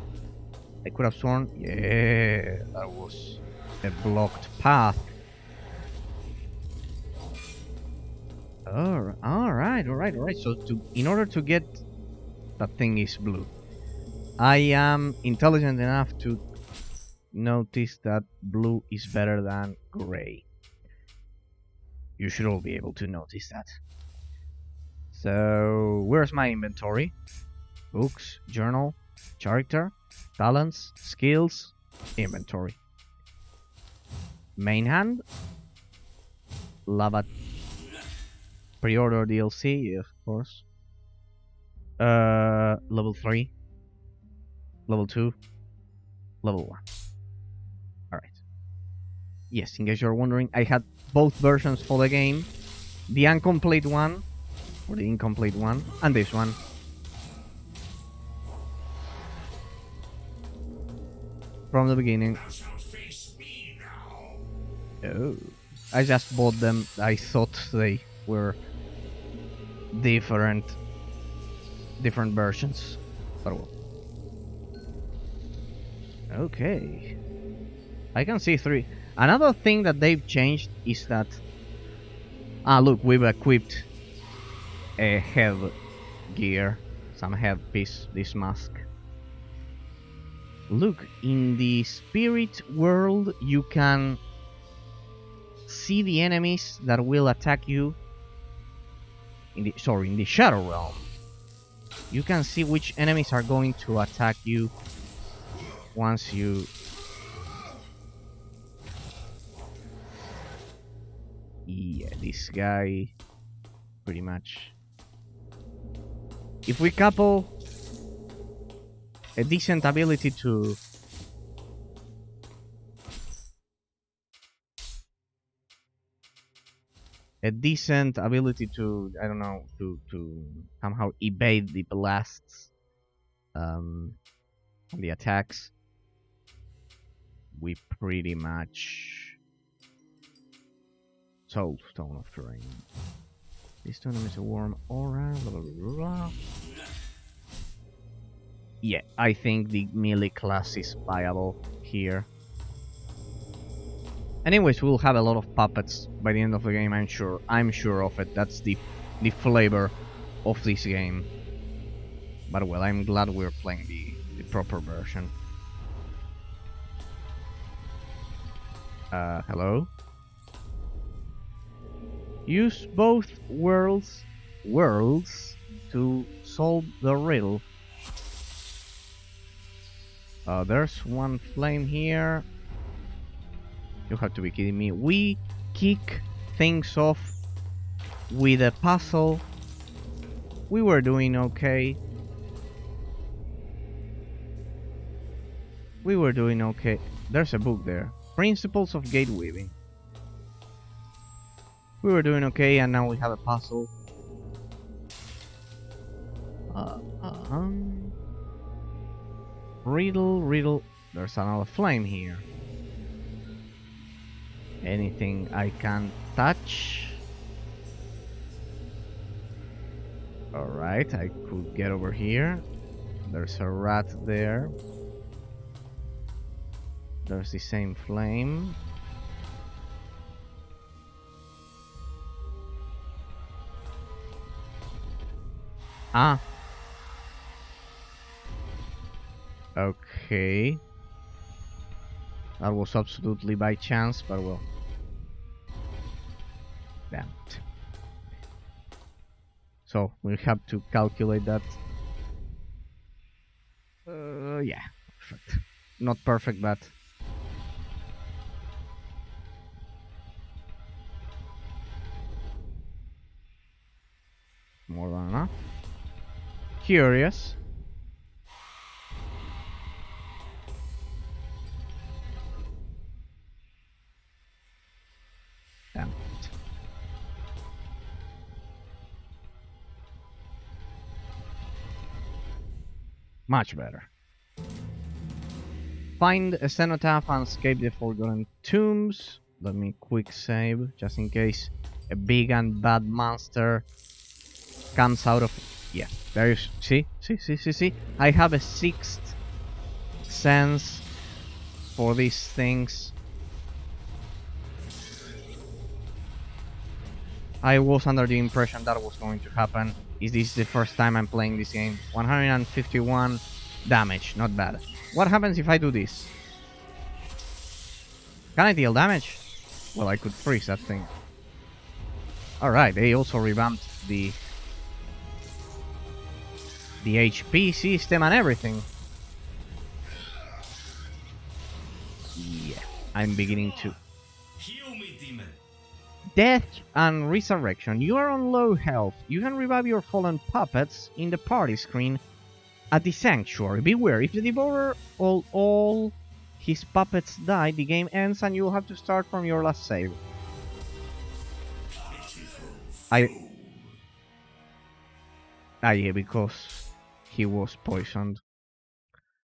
I could have sworn, yeah, that was a blocked path. Alright. So in order to get that thing is blue. I am intelligent enough to notice that blue is better than gray. You should all be able to notice that. So, where's my inventory? Books, journal, character, talents, skills, inventory. Main hand. Lava pre-order DLC, of course. Level 3. Level 2. Level 1. Alright. Yes, in case you're wondering, I had both versions for the game. The incomplete one, or the incomplete one, and this one. From the beginning. Thou shalt face me now. Oh. I just bought them. I thought they were different versions. But well. Okay. I can see 3. Another thing that they've changed is that... look, we've equipped a headgear, some headpiece, this mask. Look, in the spirit world you can see the enemies that will attack you. In the shadow realm, you can see which enemies are going to attack you once you... Yeah, this guy, pretty much. If we couple a decent ability to... I don't know, to somehow evade the blasts, the attacks, we pretty much... Soulstone of Terrain. This stone is a warm aura, blah, blah, blah, blah. Yeah, I think the melee class is viable here. Anyways, we'll have a lot of puppets by the end of the game, I'm sure of it. That's the flavor of this game. But well, I'm glad we're playing the proper version. Hello? Use both worlds to solve the riddle. There's one flame here. You have to be kidding me. We kick things off with a puzzle. We were doing okay. There's a book there. Principles of Gate Weaving. We were doing okay, and now we have a puzzle. Riddle. There's another flame here. Anything I can touch? Alright, I could get over here. There's a rat there. There's the same flame. Okay. That was absolutely by chance, but well. Damn it. So, we'll have to calculate that. Yeah. Perfect. Not perfect, but... more than enough. Curious. Damn it. Much better. Find a cenotaph and escape the Forgotten Tombs. Let me quick save, just in case a big and bad monster comes out of... Yeah, there is... See? I have a sixth sense for these things. I was under the impression that was going to happen. Is this the first time I'm playing this game? 151 damage, not bad. What happens if I do this? Can I deal damage? Well, I could freeze that thing. Alright, they also revamped the HP system and everything. Yeah, I'm beginning to... Heal me, demon. Death and Resurrection. You are on low health. You can revive your fallen puppets in the party screen at the Sanctuary. Beware, if the Devourer or all his puppets die, the game ends and you'll have to start from your last save. Yeah, because he was poisoned.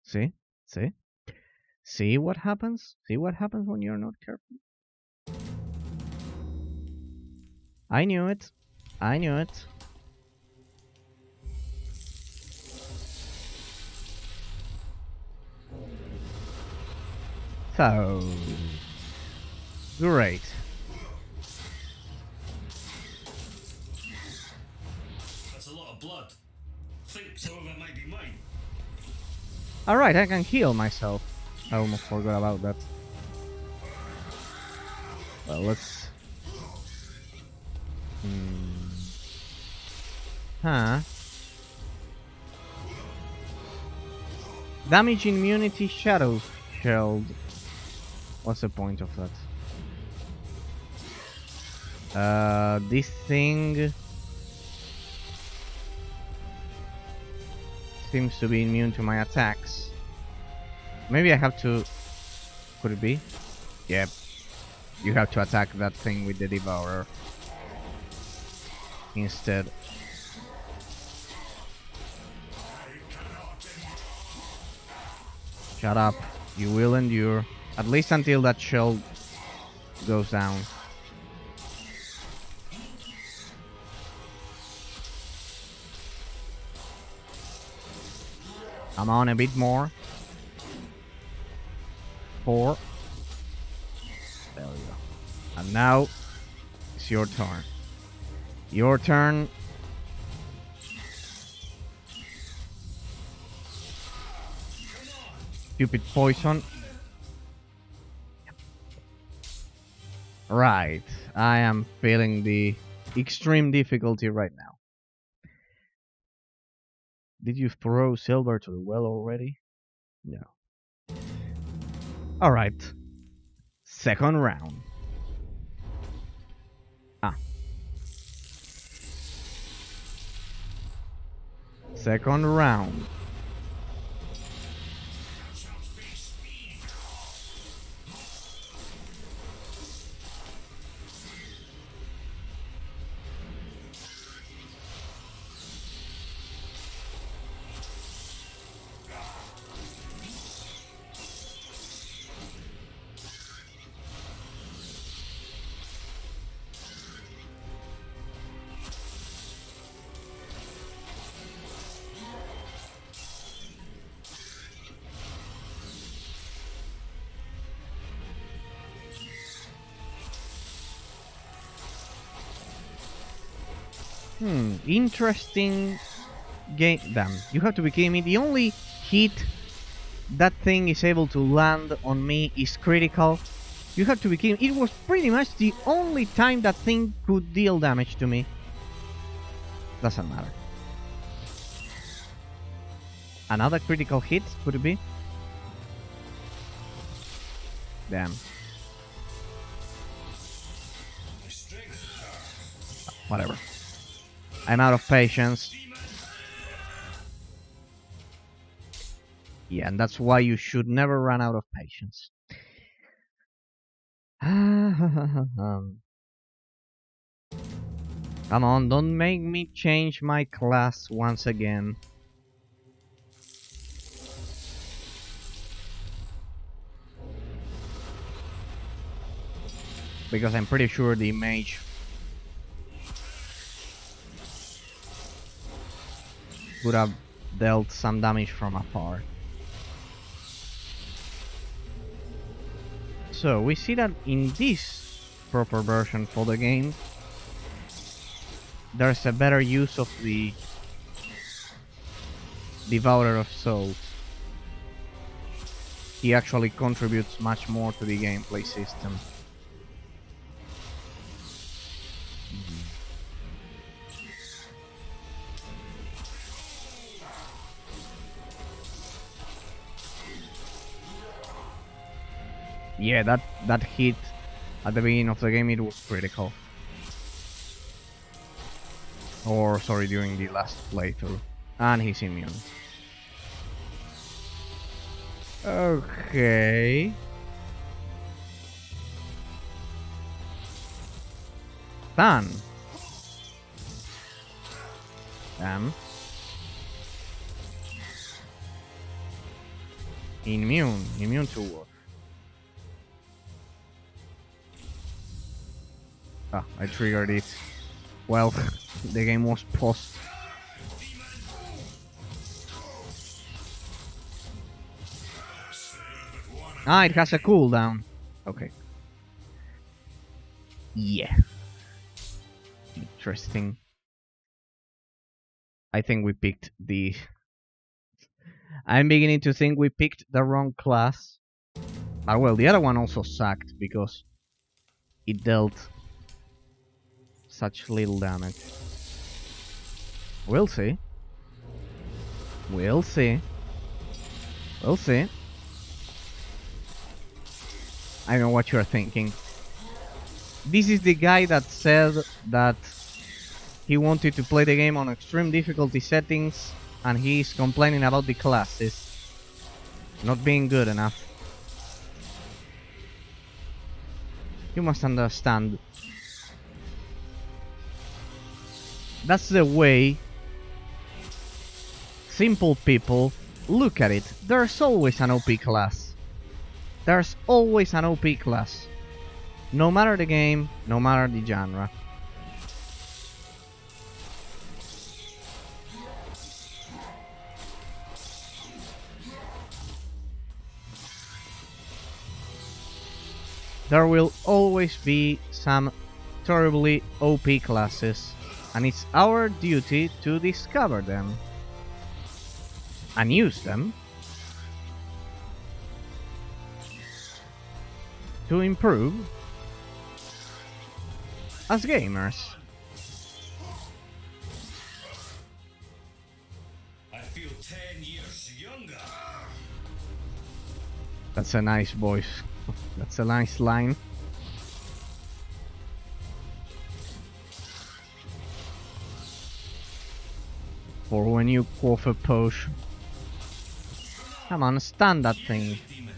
See? See what happens? See what happens when you're not careful? I knew it. So... Great. That's a lot of blood. Think some of it might be mine. Alright, I can heal myself. I almost forgot about that. Well, let's... Damage immunity shadow shield. What's the point of that? This thing seems to be immune to my attacks. Maybe I have to... Could it be? Yep. You have to attack that thing with the Devourer instead. Shut up. You will endure. At least until that shield goes down. Come on, a bit more. 4. There we go. And now it's your turn. Your turn. Stupid poison. Right. I am feeling the extreme difficulty right now. Did you throw silver to the well already? No. Alright. Second round. Second round. Interesting game. Damn, you have to be kidding me. The only hit that thing is able to land on me is critical. You have to be kidding me. It was pretty much the only time that thing could deal damage to me. Doesn't matter. Another critical hit, could it be? Damn. Whatever. I'm out of patience. Yeah, and that's why you should never run out of patience. Come on, don't make me change my class once again. Because I'm pretty sure the mage would have dealt some damage from afar. So we see that in this proper version for the game, there's a better use of the Devourer of Souls. He actually contributes much more to the gameplay system. Yeah, that hit at the beginning of the game, it was critical. Or, sorry, during the last playthrough. And he's immune. Okay. Done. Damn. Immune to what? Ah, I triggered it. Well, the game was paused. Ah, it has a cooldown. Okay. Yeah. Interesting. I think we picked the... I'm beginning to think we picked the wrong class. But well, the other one also sucked because it dealt such little damage. We'll see. We'll see. We'll see. I know what you're thinking. This is the guy that said that he wanted to play the game on extreme difficulty settings, and he's complaining about the classes not being good enough. You must understand. That's the way simple people look at it. There's always an OP class. There's always an OP class. No matter the game, no matter the genre. There will always be some terribly OP classes, and it's our duty to discover them and use them to improve as gamers. I feel 10 years younger. That's a nice voice. That's a nice line. For when you quaff a potion. Come on, stand that thing. Demon.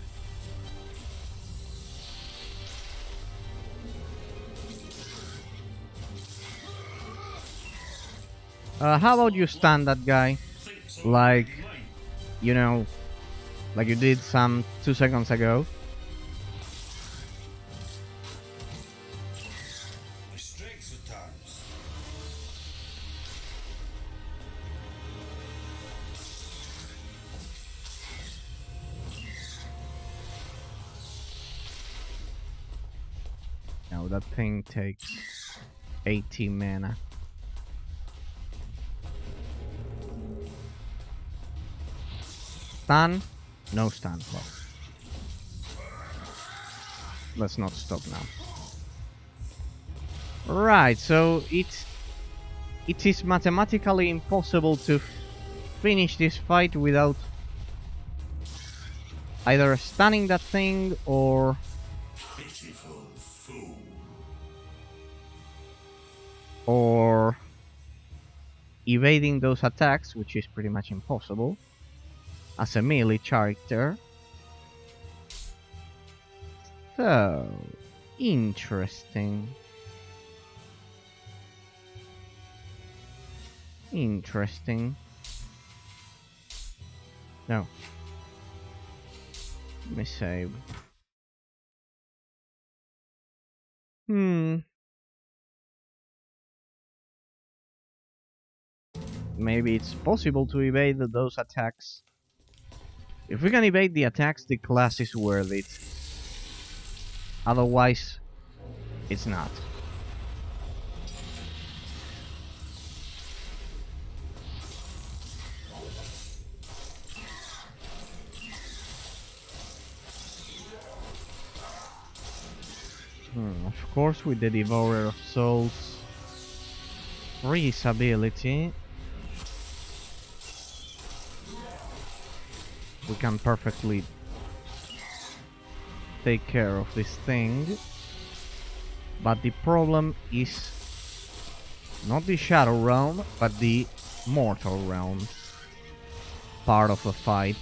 How about you stand that guy? Like, you know, like you did some 2 seconds ago. My strength returns. Now that thing takes 80 mana. Stun? No stun. Well, let's not stop now. Right, so it is mathematically impossible to finish this fight without either stunning that thing or Pitiful fool. or evading those attacks, which is pretty much impossible as a melee character. So, interesting. Interesting. No. Let me save. maybe it's possible to evade those attacks. If we can evade the attacks, the class is worth it. Otherwise, it's not. Of course, with the Devourer of Souls freeze ability, we can perfectly take care of this thing. But the problem is not the Shadow Realm, but the Mortal Realm part of the fight.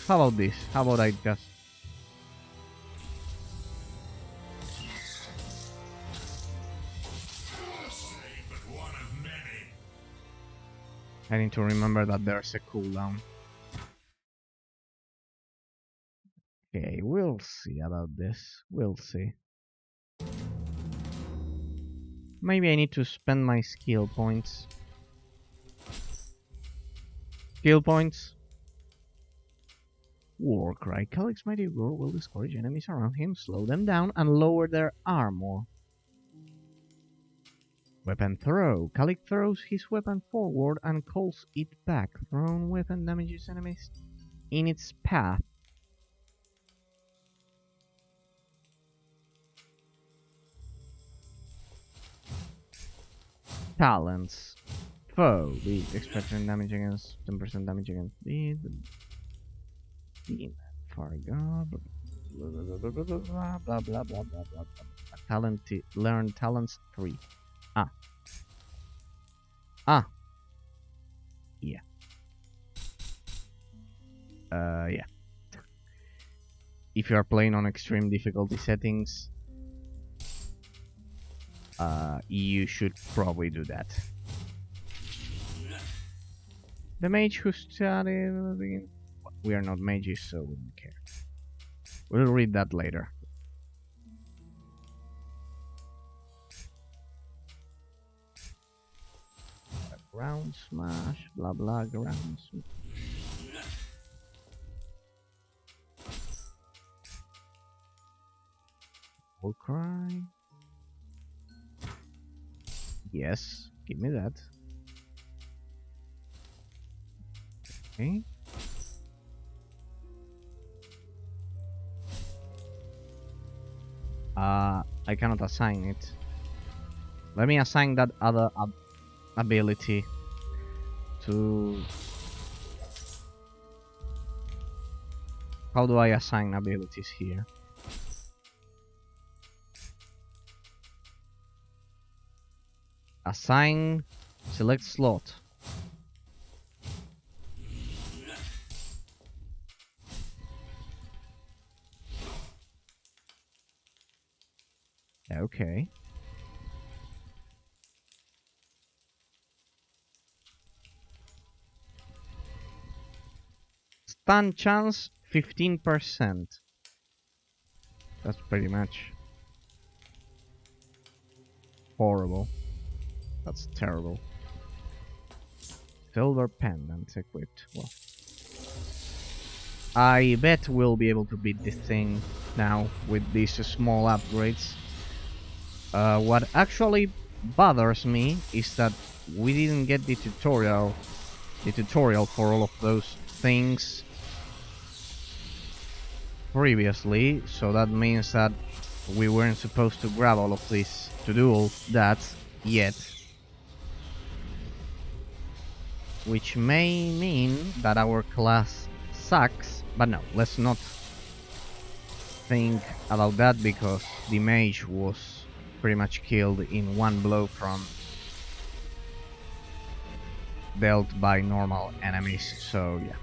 How about this? How about I just... I need to remember that there's a cooldown. Okay, we'll see about this. We'll see. Maybe I need to spend my skill points. Skill points. Warcry. Calyx's mighty roar will discourage enemies around him, slow them down, and lower their armor. Weapon throw. Calyx throws his weapon forward and calls it back. Thrown weapon damages enemies in its path. Talents. Foe. The expected damage against 10% damage against the demon. Fargo. Blah blah blah blah blah blah. Talent. Learn talents 3. Yeah. Yeah. If you are playing on extreme difficulty settings, you should probably do that. The mage who studied... We are not mages, so we don't care. We'll read that later. Ground smash, blah blah, ground smash. Warcry. Yes, give me that. Okay. I cannot assign it. Let me assign that other ability to... How do I assign abilities here? Assign, select slot. Okay. Stun chance 15%. That's pretty much horrible. That's terrible. Silver pendant equipped. Well, I bet we'll be able to beat this thing now with these small upgrades. What actually bothers me is that we didn't get the tutorial for all of those things previously, so that means that we weren't supposed to grab all of this to do all that yet, which may mean that our class sucks, but no, let's not think about that because the mage was pretty much killed in one blow from dealt by normal enemies, so yeah.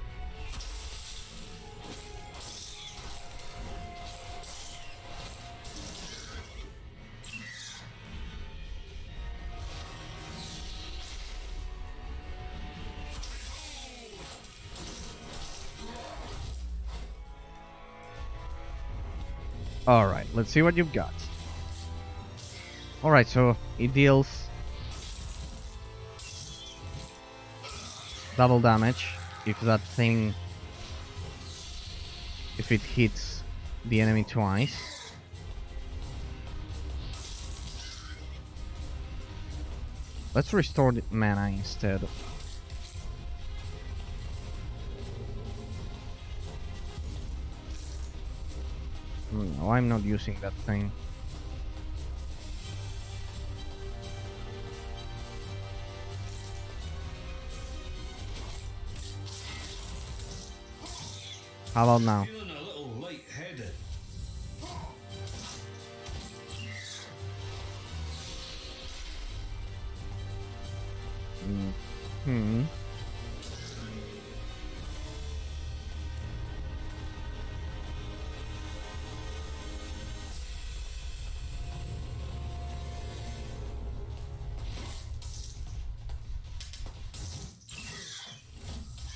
Alright, let's see what you've got. Alright, so it deals double damage if that thing, if it hits the enemy twice. Let's restore the mana instead. No, I'm not using that thing. How about now? Feeling a little light-headed. Hmm.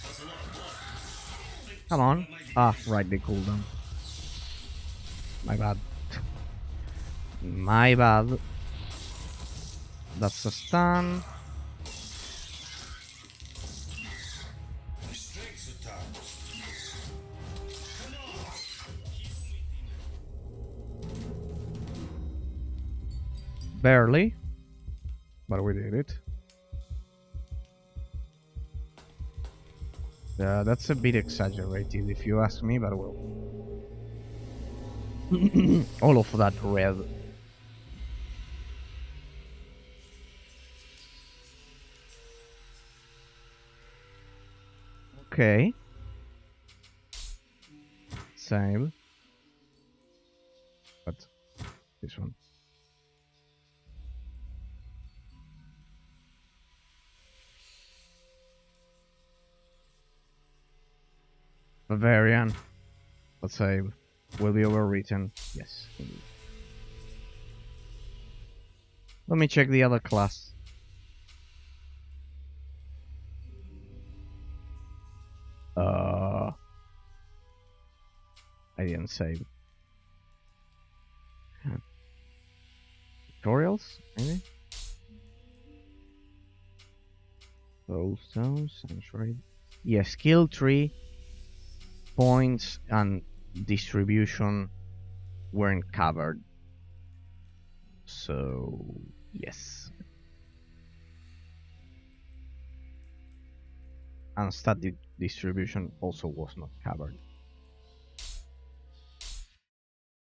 That's a lot of blood. Come on. Ah, right, they cooldown. My bad. My bad. That's a stun. My strength's attack. Come on. Barely. But we did it. Yeah, that's a bit exaggerated if you ask me, but well. All of that red. Okay. Save. But this one. Bavarian. Let's save. Will be overwritten. Yes. Indeed. Let me check the other class. I didn't save. Tutorials, maybe? Soulstones, sanctuary. Yeah, skill tree, points, and distribution weren't covered. So, yes. And stat distribution also was not covered.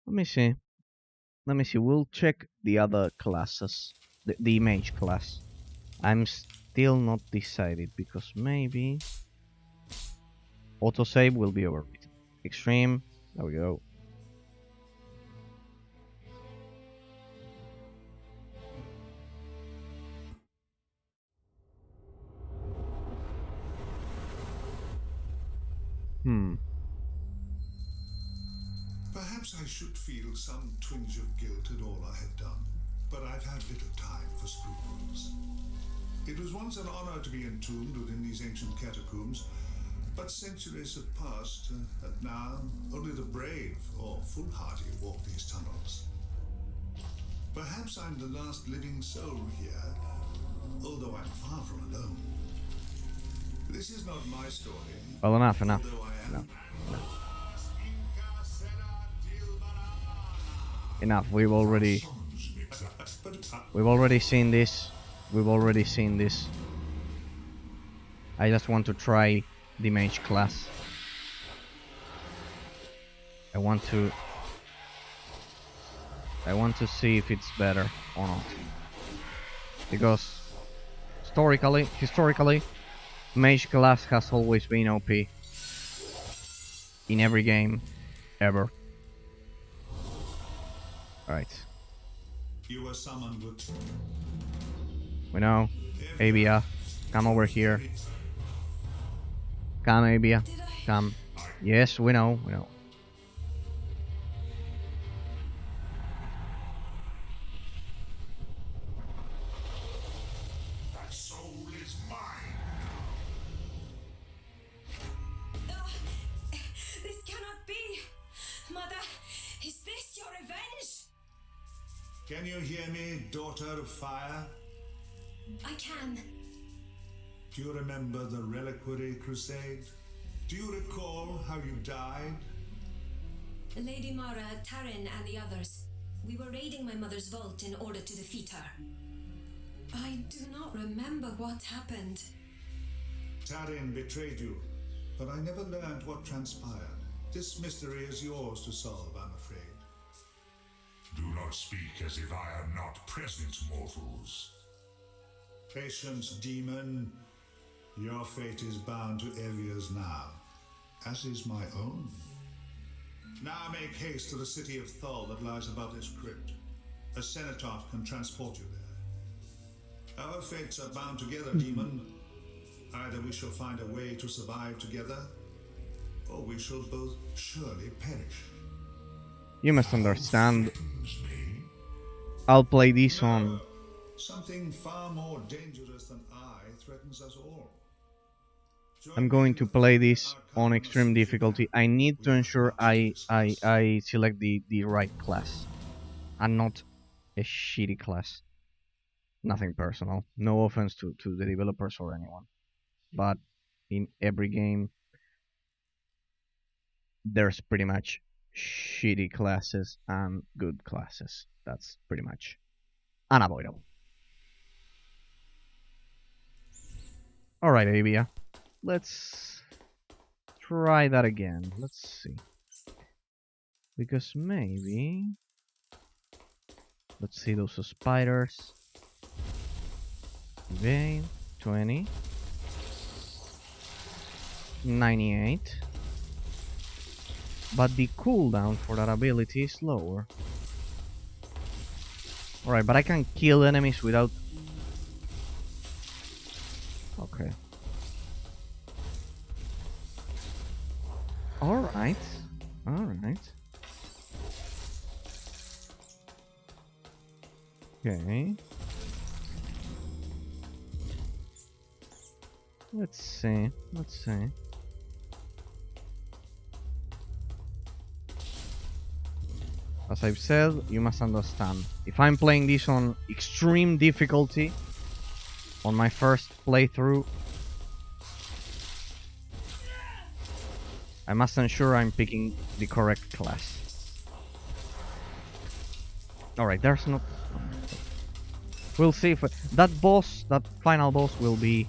Let me see. We'll check the other classes. The mage class. I'm still not decided because maybe autosave will be overwritten. Extreme. There we go. Perhaps I should feel some twinge of guilt at all I have done, but I've had little time for scruples. It was once an honor to be entombed within these ancient catacombs, but centuries have passed, and now only the brave or foolhardy walk these tunnels. Perhaps I'm the last living soul here, although I'm far from alone. This is not my story. Well, enough. Although I am. No. Enough. We've already seen this. I just want to try the mage class. I want to see if it's better or not. Because historically, mage class has always been OP in every game ever. Alright. You were summoned with. We know. Abia, come over here. Come, Abia. Come. Yes, we know. That soul is mine. This cannot be! Mother, is this your Can you hear me, daughter of fire? I can. Do you remember the Reliquary Crusade? Do you recall how you died? Lady Mara, Tarin, and the others. We were raiding my mother's vault in order to defeat her. I do not remember what happened. Tarin betrayed you, but I never learned what transpired. This mystery is yours to solve, I'm afraid. Do not speak as if I am not present, mortals. Patience, demon. Your fate is bound to Evia's now, as is my own. Now make haste to the city of Thol that lies above this crypt. A cenotaph can transport you there. Our fates are bound together, demon. Either we shall find a way to survive together, or we shall both surely perish. You must understand. Threatens me? I'll play this on. Something far more dangerous than I threatens us all. I'm going to play this on extreme difficulty. I need to ensure I select the right class and not a shitty class. Nothing personal. No offense to the developers or anyone. But in every game there's pretty much shitty classes and good classes. That's pretty much unavoidable. Alright, Avia. Let's try that again. Let's see. Because maybe... Let's see those spiders. Okay, 20. 98. But the cooldown for that ability is lower. Alright, but I can kill enemies without... Okay. Alright. Alright. Okay. Let's see. Let's see. As I've said, you must understand. If I'm playing this on extreme difficulty, on my first playthrough, I must ensure I'm picking the correct class. Alright, there's no... We'll see if... That boss, that final boss will be...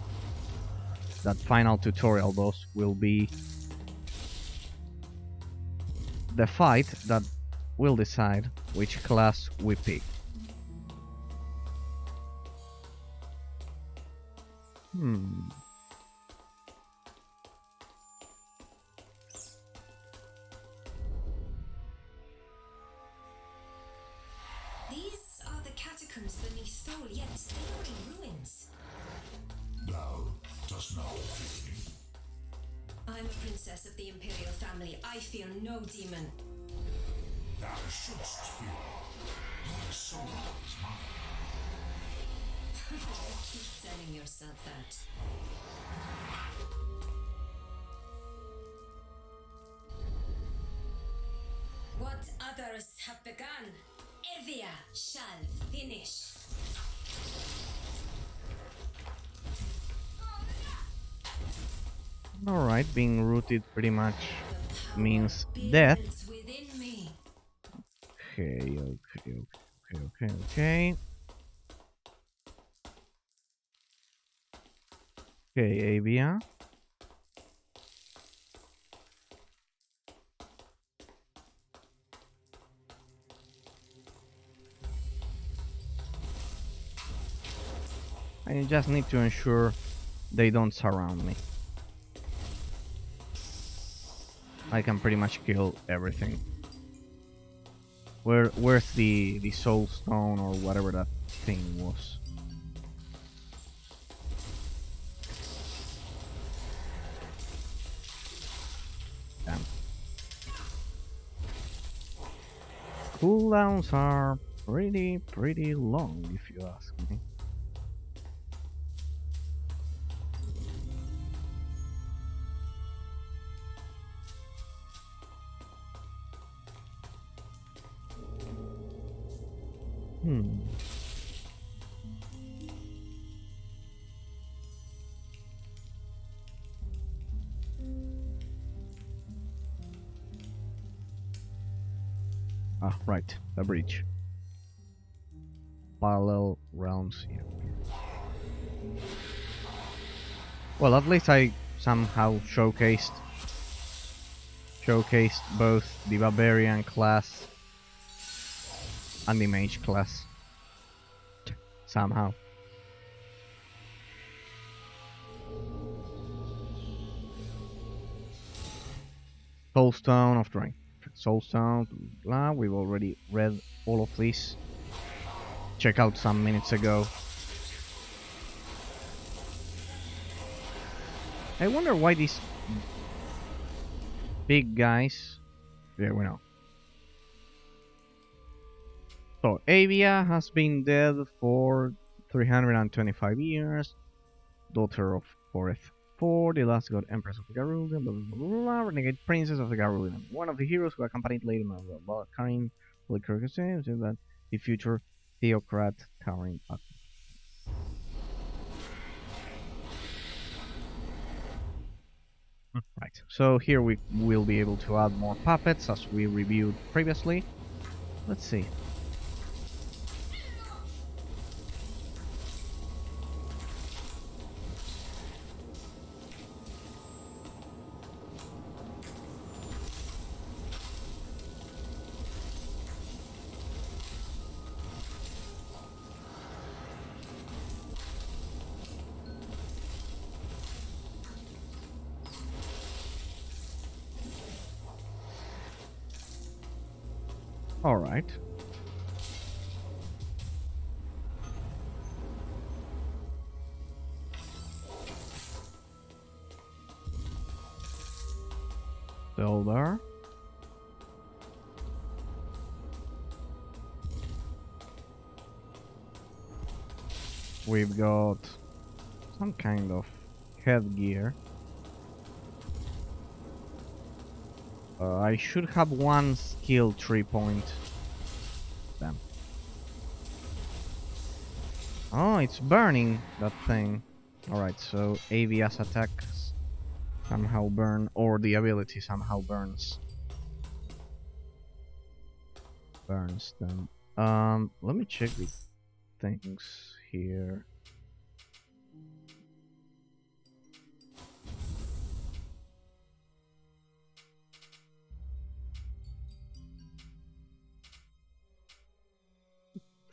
That final tutorial boss will be... the fight that will decide which class we pick. These are the catacombs beneath Thol, yet they are in ruins. Thou dost not fear me. I'm a princess of the Imperial family. I fear no demon. Thou shouldst fear. Thy soul is mine. You keep telling yourself that. What others have begun, Evia shall finish. Alright, being rooted pretty much means death. Within me. Okay. Okay, Avia. I just need to ensure they don't surround me. I can pretty much kill everything. Where's the soul stone or whatever that thing was? Damn. Cooldowns are pretty long, if you ask me. Ah, right, the bridge. Parallel realms here. Well, at least I somehow showcased both the barbarian class and the mage class. Somehow. Soulstone of Drain. Soulstone, blah, we've already read all of this. Check out some minutes ago. I wonder why these big guys... Yeah, we know. So, Avia has been dead for 325 years. Daughter of Foreth IV, the last god empress of the Garulian, blah, blah, blah, blah, renegade princess of the Garulian. One of the heroes who accompanied Lady Karin Polycurcus says that the future theocrat towering up. Right, so here we will be able to add more puppets as we reviewed previously. Let's see. Alright. Still there. We've got some kind of headgear. I should have one skill 3 point. Damn. Oh, it's burning, that thing. Alright, so Avia's attacks somehow burn, or the ability somehow burns them. Let me check the things here.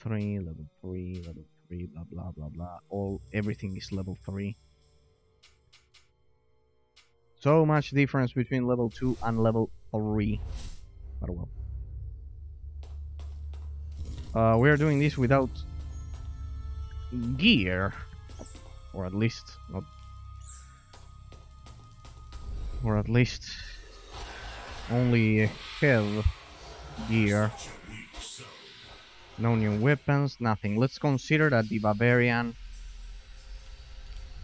Level 3, blah blah blah blah. Everything is level 3. So much difference between level 2 and level 3. But well. We are doing this without gear. Or at least not. Or at least only head gear. No new weapons, nothing. Let's consider that the barbarian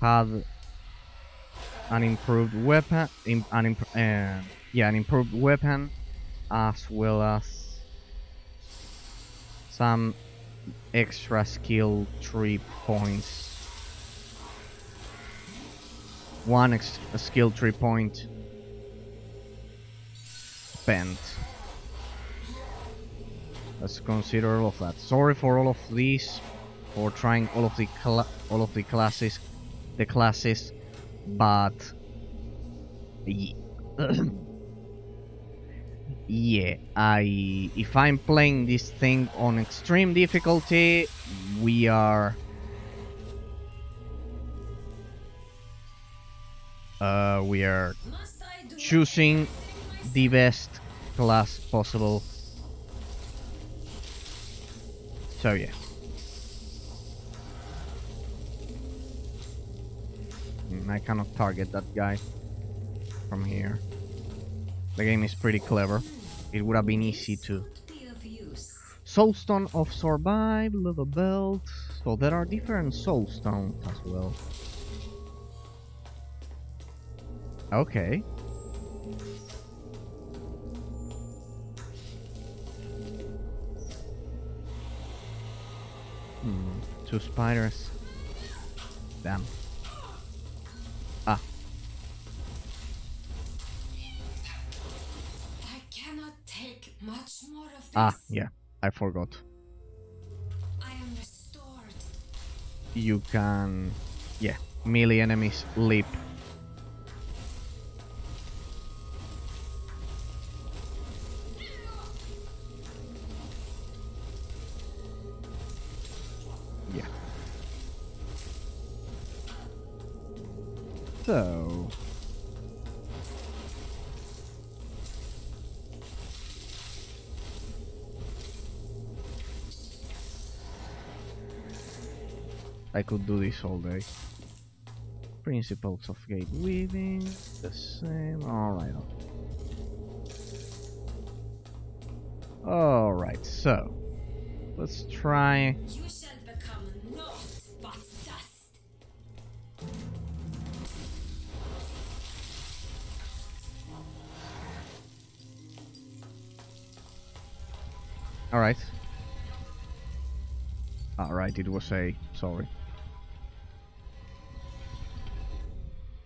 had an improved weapon, an improved weapon, as well as some extra skill 3 points. One skill 3 point spent. Let's consider all of that. Sorry for all of these, for trying all of the classes, but yeah, if I'm playing this thing on extreme difficulty, we are choosing the best class possible. So yeah. I cannot target that guy from here. The game is pretty clever. It would have been easy to. Soulstone of Survive, level belt. So there are different soulstones as well. Okay. Two spiders. Damn. Ah, I cannot take much more of this. yeah. I forgot. I am restored. You can... Yeah. Melee enemies leap. Yeah. So... I could do this all day. Principles of gate weaving, the same. Alright. Alright, so let's try. You shall become naught but dust. Alright. Alright, it was a. Sorry.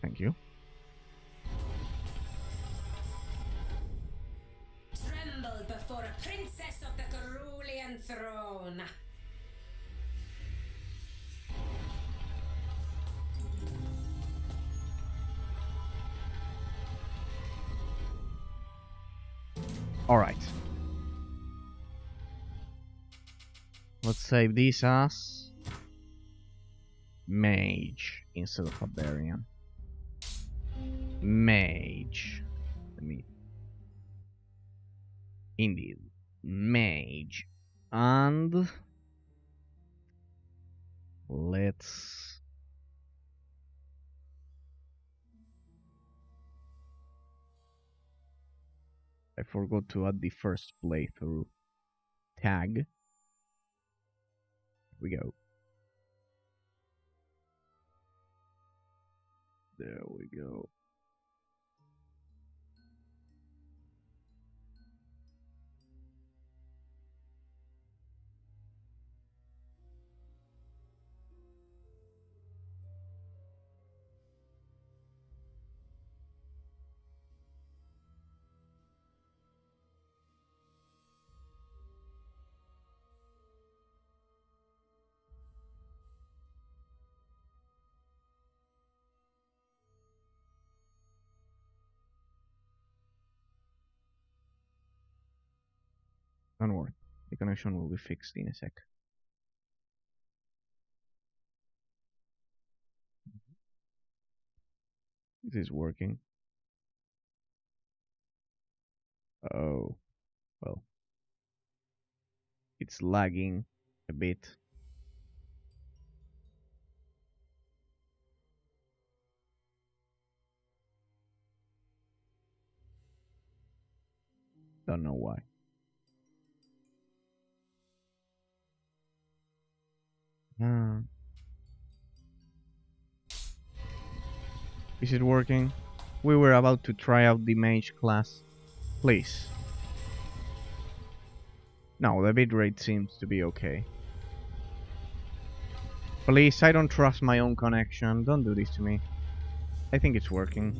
Thank you. Tremble before a princess of the Cerulean throne. Alright. Let's save this as mage instead of barbarian. Mage. Let me. Indeed. Mage. And let's. I forgot to add the first playthrough tag. Here we go. There we go. Don't worry, the connection will be fixed in a sec. This is working. Oh, well. It's lagging a bit. Don't know why. Is it working? We were about to try out the mage class. Please. No, the bitrate seems to be okay. Please, I don't trust my own connection. Don't do this to me. I think it's working.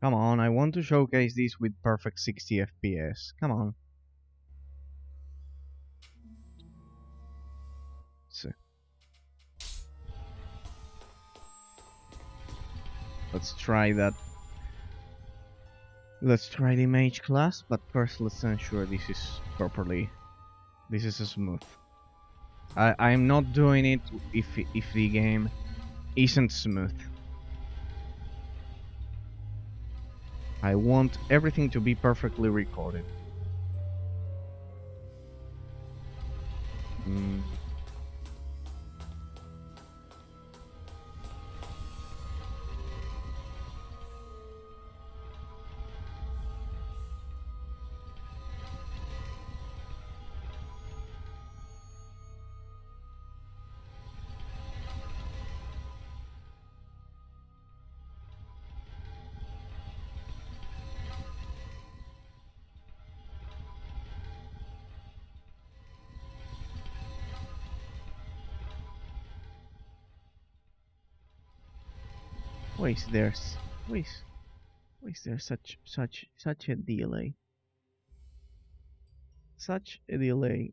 Come on, I want to showcase this with perfect 60 FPS. Come on. So. Let's try that. Let's try the mage class, but first let's ensure this is properly. This is smooth. I'm not doing it if the game isn't smooth. I want everything to be perfectly recorded. Why is there such a delay? Such a delay.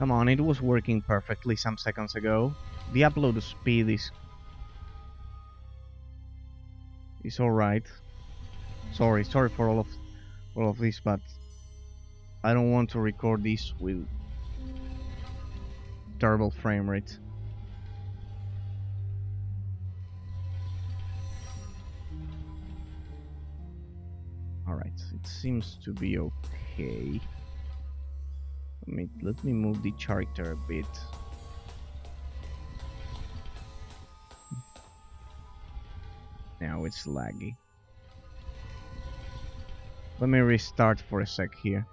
Come on, it was working perfectly some seconds ago. The upload speed is alright. Sorry for all of this, but I don't want to record this with terrible frame rate. Alright, it seems to be okay. Let me move the character a bit. Now it's laggy. Let me restart for a sec here.